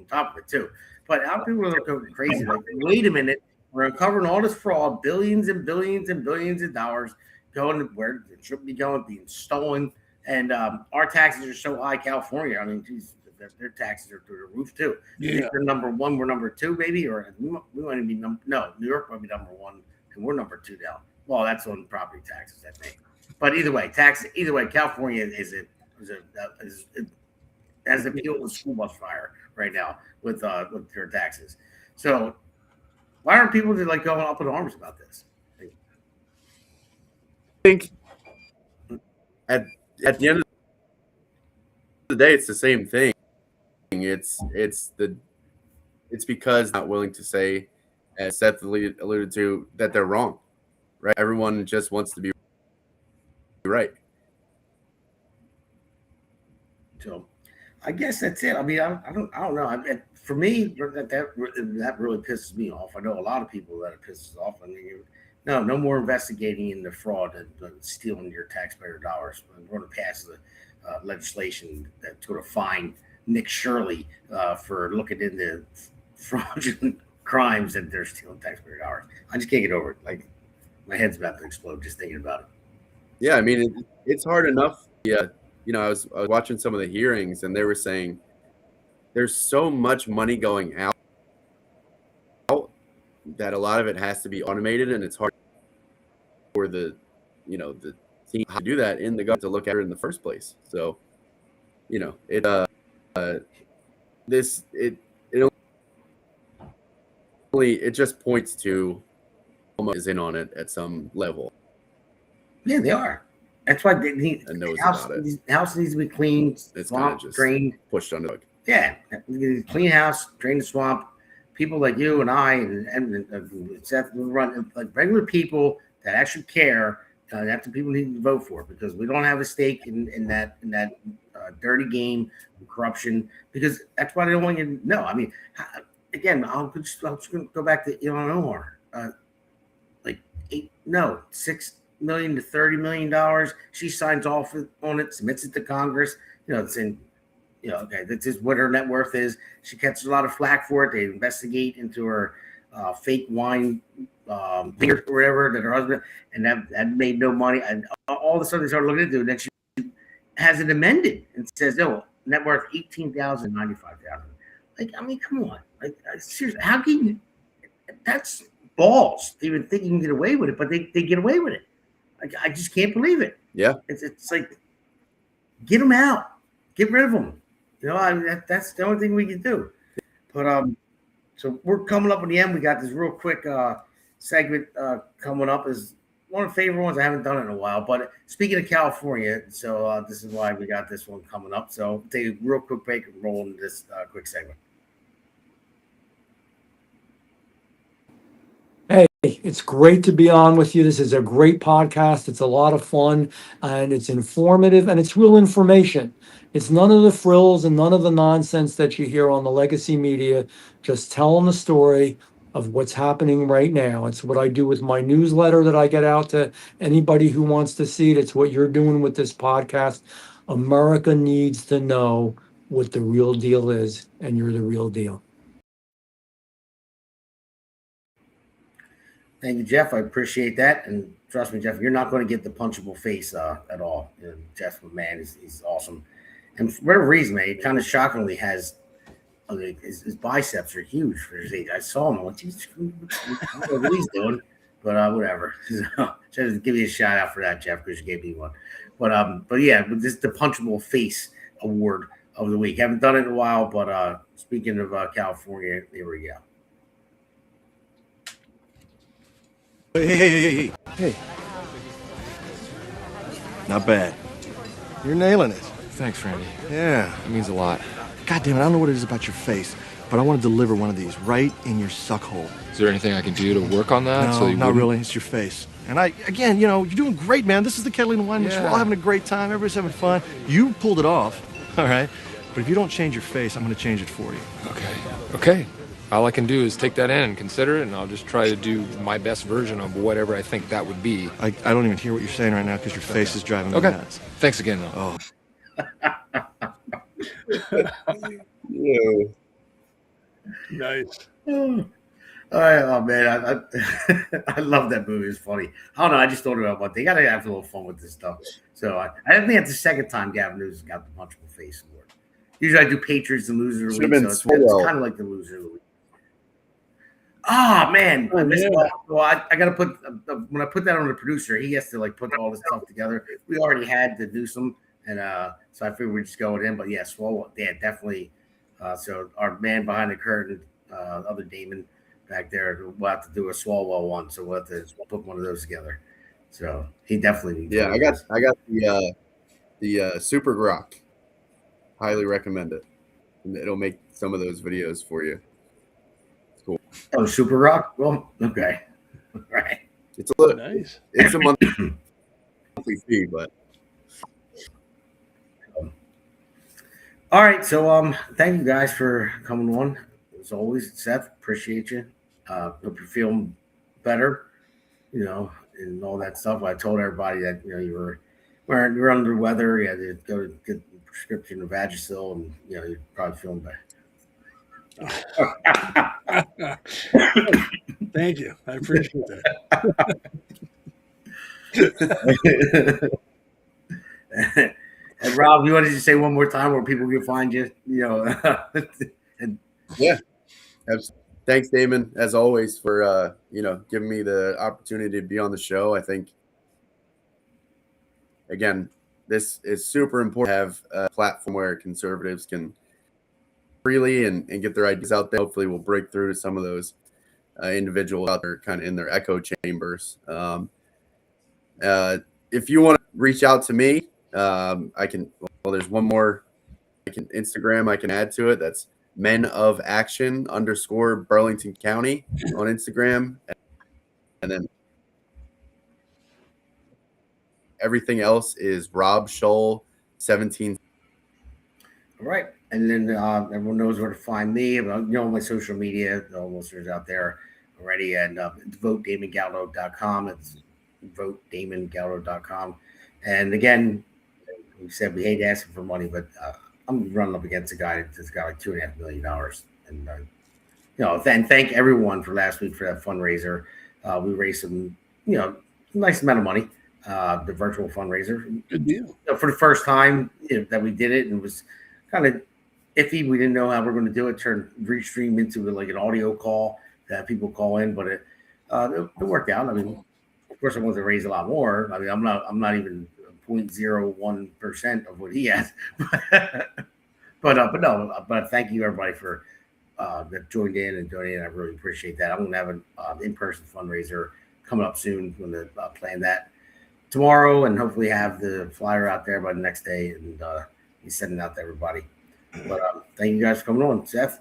top of it too. But how people are going crazy? Like, wait a minute, we're uncovering all this fraud, billions and billions and billions of dollars going where it shouldn't be going, being stolen, and our taxes are so high. California, geez, their taxes are through the roof too. Yeah. They're number one, we're number two, maybe, or we might be New York might be number one, and we're number two now. Well, that's on property taxes, I think. But either way, California has the fuel of school bus fire right now with their taxes. So why aren't people just going up in arms about this? I think at the end of the day, it's the same thing. It's because not willing to say, as Seth alluded to, that they're wrong, right? Everyone just wants to be right. So I guess that's it. I don't know. For me, that really pisses me off. I know a lot of people that it pisses off. No more investigating into fraud and stealing your taxpayer dollars. We're going to pass the legislation that's going to fine Nick Shirley for looking into fraudulent crimes that they're stealing taxpayer dollars. I just can't get over it. My head's about to explode just thinking about it. Yeah, it's hard enough. Yeah, I was watching some of the hearings, and they were saying there's so much money going out that a lot of it has to be automated, and it's hard for the team to do that in the government to look at it in the first place. So, it just points to almost is in on it at some level. Yeah, they are. That's why they need the house needs to be cleaned, it's swamp just drained, pushed under the rug. Yeah, clean house, drain the swamp. People like you and I and Seth will run regular people that actually care. That's the people need to vote for, because we don't have a stake in that dirty game of corruption. Because that's why they don't want you to know. Again, I'll just go back to Ilhan Omar. $6 million to $30 million. She signs off on it, submits it to Congress. It's in. Okay, this is what her net worth is. She catches a lot of flack for it. They investigate into her fake wine or whatever that her husband, and that made no money. And all of a sudden they started looking into it. And then she has it amended and says, no, net worth $18,000, $95,000. Come on. Seriously, how can you? That's balls. They even think you can get away with it, but they get away with it. I just can't believe it. Yeah. It's get them out. Get rid of them. That's the only thing we can do. But so we're coming up on the end. We got this real quick segment coming up. Is one of the favorite ones. I haven't done it in a while. But speaking of California, so this is why we got this one coming up. So we'll take a real quick break and roll into this quick segment. Hey, it's great to be on with you. This is a great podcast. It's a lot of fun, and it's informative, and it's real information. It's none of the frills and none of the nonsense that you hear on the legacy media. Just telling the story of what's happening right now. It's what I do with my newsletter that I get out to anybody who wants to see it. It's what you're doing with this podcast. America needs to know what the real deal is, and you're the real deal. Thank you, Jeff. I appreciate that. And trust me, Jeff, you're not going to get the punchable face at all. Jeff, man, he's awesome. And for whatever reason, man, he kind of shockingly has his biceps are huge for his age. I saw him. I went, I don't know what he's doing, but whatever. So, just give you a shout out for that, Jeff, because you gave me one. But yeah, with the punchable face award of the week. Haven't done it in a while, but speaking of California, here we go. Hey. Not bad. You're nailing it. Thanks, Randy. Yeah. It means a lot. God damn it, I don't know what it is about your face, but I want to deliver one of these right in your suck hole. Is there anything I can do to work on that? No, So you not wouldn't- really. It's your face. And again, you're doing great, man. This is the Catalina Wine Mix. We're all having a great time. Everybody's having fun. You pulled it off, all right? But if you don't change your face, I'm going to change it for you. Okay. All I can do is take that in and consider it, and I'll just try to do my best version of whatever I think that would be. I don't even hear what you're saying right now because your face is driving me nuts. Thanks again, though. Yeah. Nice. All right, oh man, I love that movie. It's funny. I don't know. I just thought about one thing. I gotta have a little fun with this stuff. So I think that's the second time Gavin News got the Punchable Face award. Usually I do Patriots and Losers of the Week, so it's kind of like the Loser of the Week. Oh man, I missed that. Well, I gotta put when I put that on the producer, he has to put all this stuff together. We already had to do some, and so I figured we'd just go with him. But yeah, Swole, yeah, definitely. So our man behind the curtain, other Damon back there, we'll have to do a Swalwell one. So we'll have to put one of those together. So he definitely. Yeah, I got the Super Grok. Highly recommend it. It'll make some of those videos for you. It's cool. Oh, Super Rock? Well, okay. All right. It's a little nice. It's a monthly fee, but all right. So thank you guys for coming on. As always, Seth, appreciate you. Hope you're feeling better, and all that stuff. I told everybody that you were under the weather. You had to go to get a prescription of Vagisil, and you're probably feeling better. Thank you. I appreciate that. And Rob, you wanted to say one more time where people can find you, and yeah. Thanks, Damon, as always, for giving me the opportunity to be on the show. I think, again, this is super important to have a platform where conservatives can freely and get their ideas out there. Hopefully we'll break through to some of those individuals out there kind of in their echo chambers. If you want to reach out to me, I can, there's one more Instagram I can add to it. That's Men of Action _ Burlington County on Instagram. And then everything else is Rob Shull 17. All right. And then everyone knows where to find me. My social media, the listeners out there already. And it's votedamongaldo.com. It's votedamongaldo.com. And again, we said we hate asking for money, but I'm running up against a guy that's got like $2.5 million. And, and thank everyone for last week for that fundraiser. We raised some, nice amount of money, the virtual fundraiser. Good deal. For the first time that we did it, and it was kind of iffy. We didn't know how we're going to do it. Turned restream into like an audio call that people call in, but it worked out. I mean, of course, I wanted to raise a lot more. I mean, I'm not even 0.01% of what he has, but thank you everybody for that joined in and donated. I really appreciate that. I'm going to have an in-person fundraiser coming up soon. I'm going to plan that tomorrow and hopefully have the flyer out there by the next day and be sending out to everybody. But thank you guys for coming on. Seth,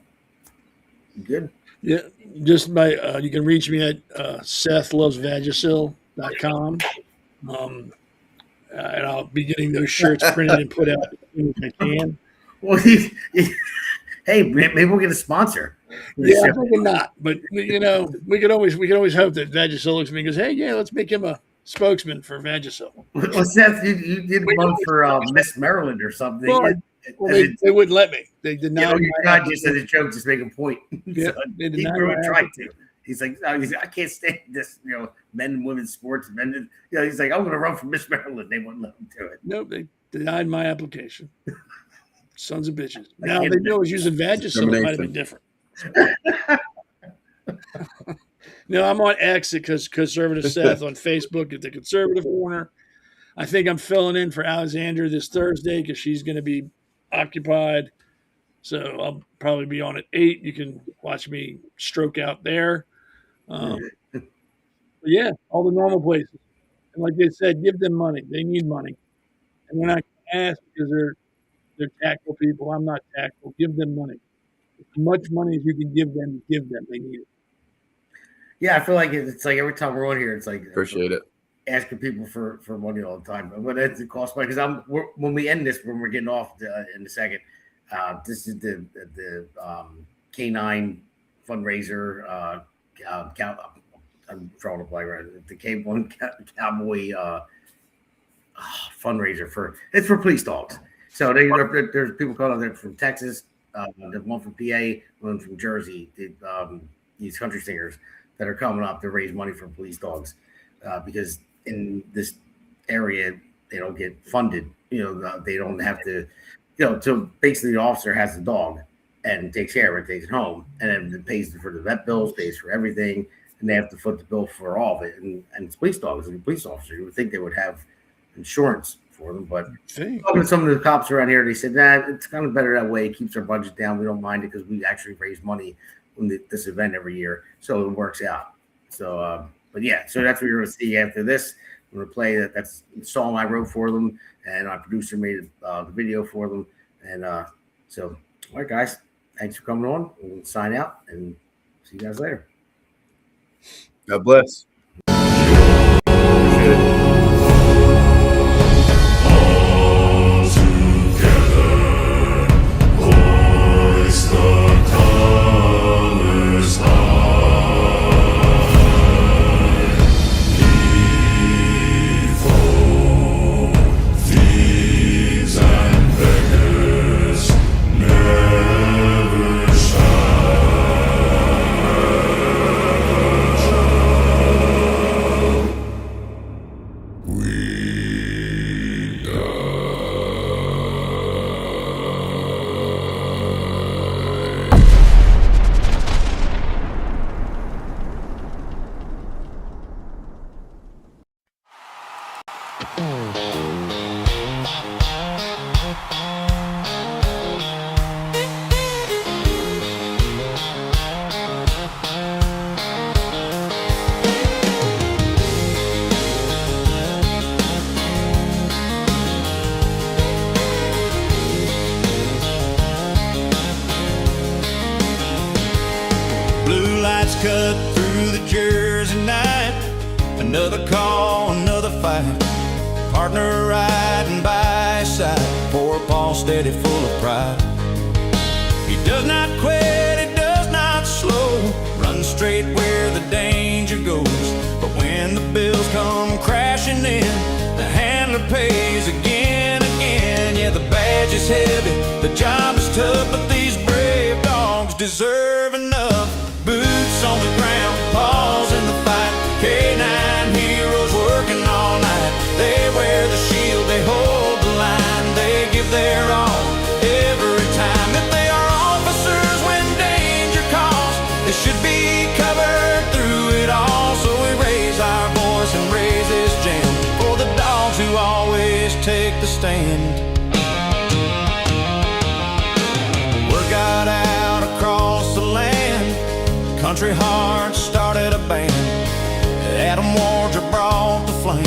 you good? Yeah, just you can reach me at SethLovesVagisil.com. And I'll be getting those shirts printed and put out as soon as I can. Well, hey, maybe we'll get a sponsor. Yeah, I'm thinking not, but we could always hope that Vagisil looks at me and goes, "Hey, yeah, let's make him a spokesman for Vagisil." Well, Seth, you did one for Miss Maryland or something. Well, they wouldn't let me. They denied. God just as a joke, just make a point. Yeah, so he really tried to. He's like, I can't stand this, men and women's sports. He's like, I'm going to run for Miss Maryland. They wouldn't let him do it. Nope, they denied my application. Sons of bitches. Now they knew I was using Vagisil. It might have been different. No, I'm on X because Conservative Seth on Facebook at the Conservative Corner. I think I'm filling in for Alexandra this Thursday because she's going to be occupied. So I'll probably be on at 8. You can watch me stroke out there. But yeah, all the normal places. And like they said, give them money. They need money. And they're not going to ask because they're tactful people. I'm not tactful. Give them money. As much money as you can give them. They need it. Yeah, I feel like it's like every time we're on here, it's like Appreciate it. asking people for money all the time. But it costs money because when we end this, when we're getting off in a second, this is the K9 fundraiser. I'm drawing a blank right. The K1 Cowboy fundraiser for police dogs. So there's people calling there from Texas, there's one from PA, one from Jersey. These country singers that are coming up to raise money for police dogs because in this area they don't get funded. They don't have to. So basically the officer has the dog and takes care of it, takes it home, and then pays for the vet bills, pays for everything, and they have to foot the bill for all of it. And it's police dogs and a police officer. You would think they would have insurance for them, but talking to some of the cops around here, they said, it's kind of better that way. It keeps our budget down. We don't mind it because we actually raise money from this event every year, so it works out. So, but yeah, so that's what you're going to see after this. I'm going to play that's a song I wrote for them, and our producer made the video for them. And so, all right, guys, thanks for coming on. We'll sign out and see you guys later. God bless. Cut through the Jersey night. Another call, another fight. Partner riding by his side. Poor Paul steady, full of pride. He does not quit, he does not slow. Run straight where the danger goes. But when the bills come crashing in, the handler pays again. Yeah, the badge is heavy, the job is tough, but these brave dogs deserve enough. Boots on the ground, paws in the fight. K9 heroes working all night. They wear the shield, they hold the line. They give their all every time. If they are officers when danger calls, they should be covered through it all. So we raise our voice and raise this jam for the dogs who always take the stand. Word got out across the land. Country Hearts started a band. Adam Wardrop brought the flame.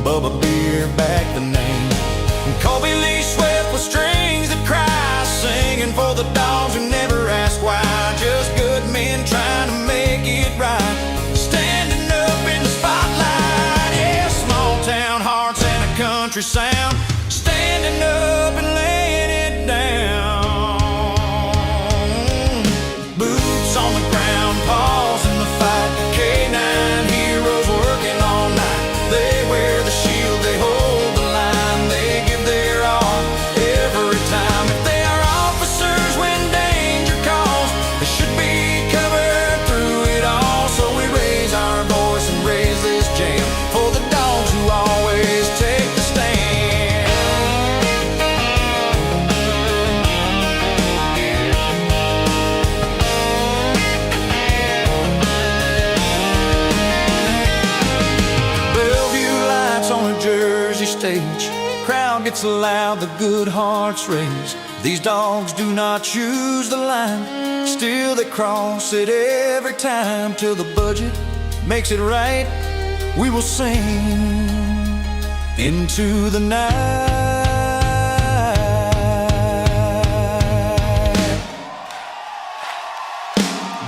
Bubba Beer backed the name. And Colby Lee swept with strings that cry, singing for the dogs who never ask why. Just good men trying to make it right. Standing up in the spotlight. Yeah, small town hearts and a country sound. Standing up and laying it down. On the ground, paws in the fight. K9 heroes working all night. They wear the shield, they hold the line. gets loud, the good hearts raise. These dogs do not choose the line, still they cross it every time. Till the budget makes it right, we will sing into the night.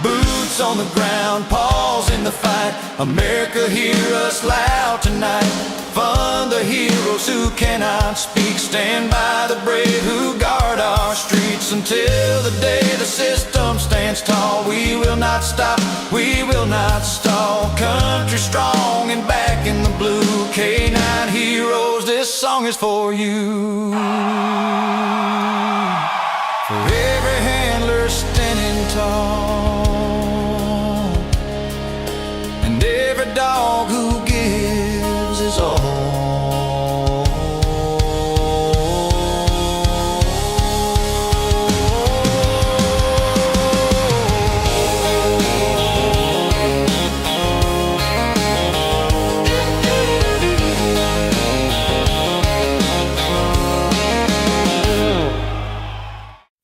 Boots on the ground, paws in the fight. America, hear us loud tonight. Fund the heroes who cannot speak. Stand by the brave who guard our streets until the day the system stands tall. We will not stop, we will not stall. Country strong and back in the blue. K9 heroes, this song is for you. For every handler standing tall, and every dog who gives his all.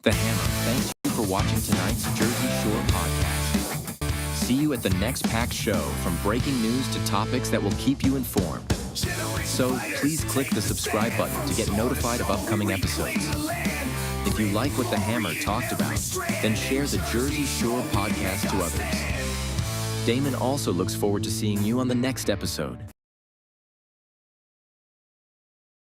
The Hammer thanks you for watching tonight's Jersey Shore podcast. See you at the next packed show, from breaking news to topics that will keep you informed. So please click the subscribe button to get notified of upcoming episodes. If you like what the Hammer talked about, then share the Jersey Shore podcast to others. Damon also looks forward to seeing you on the next episode.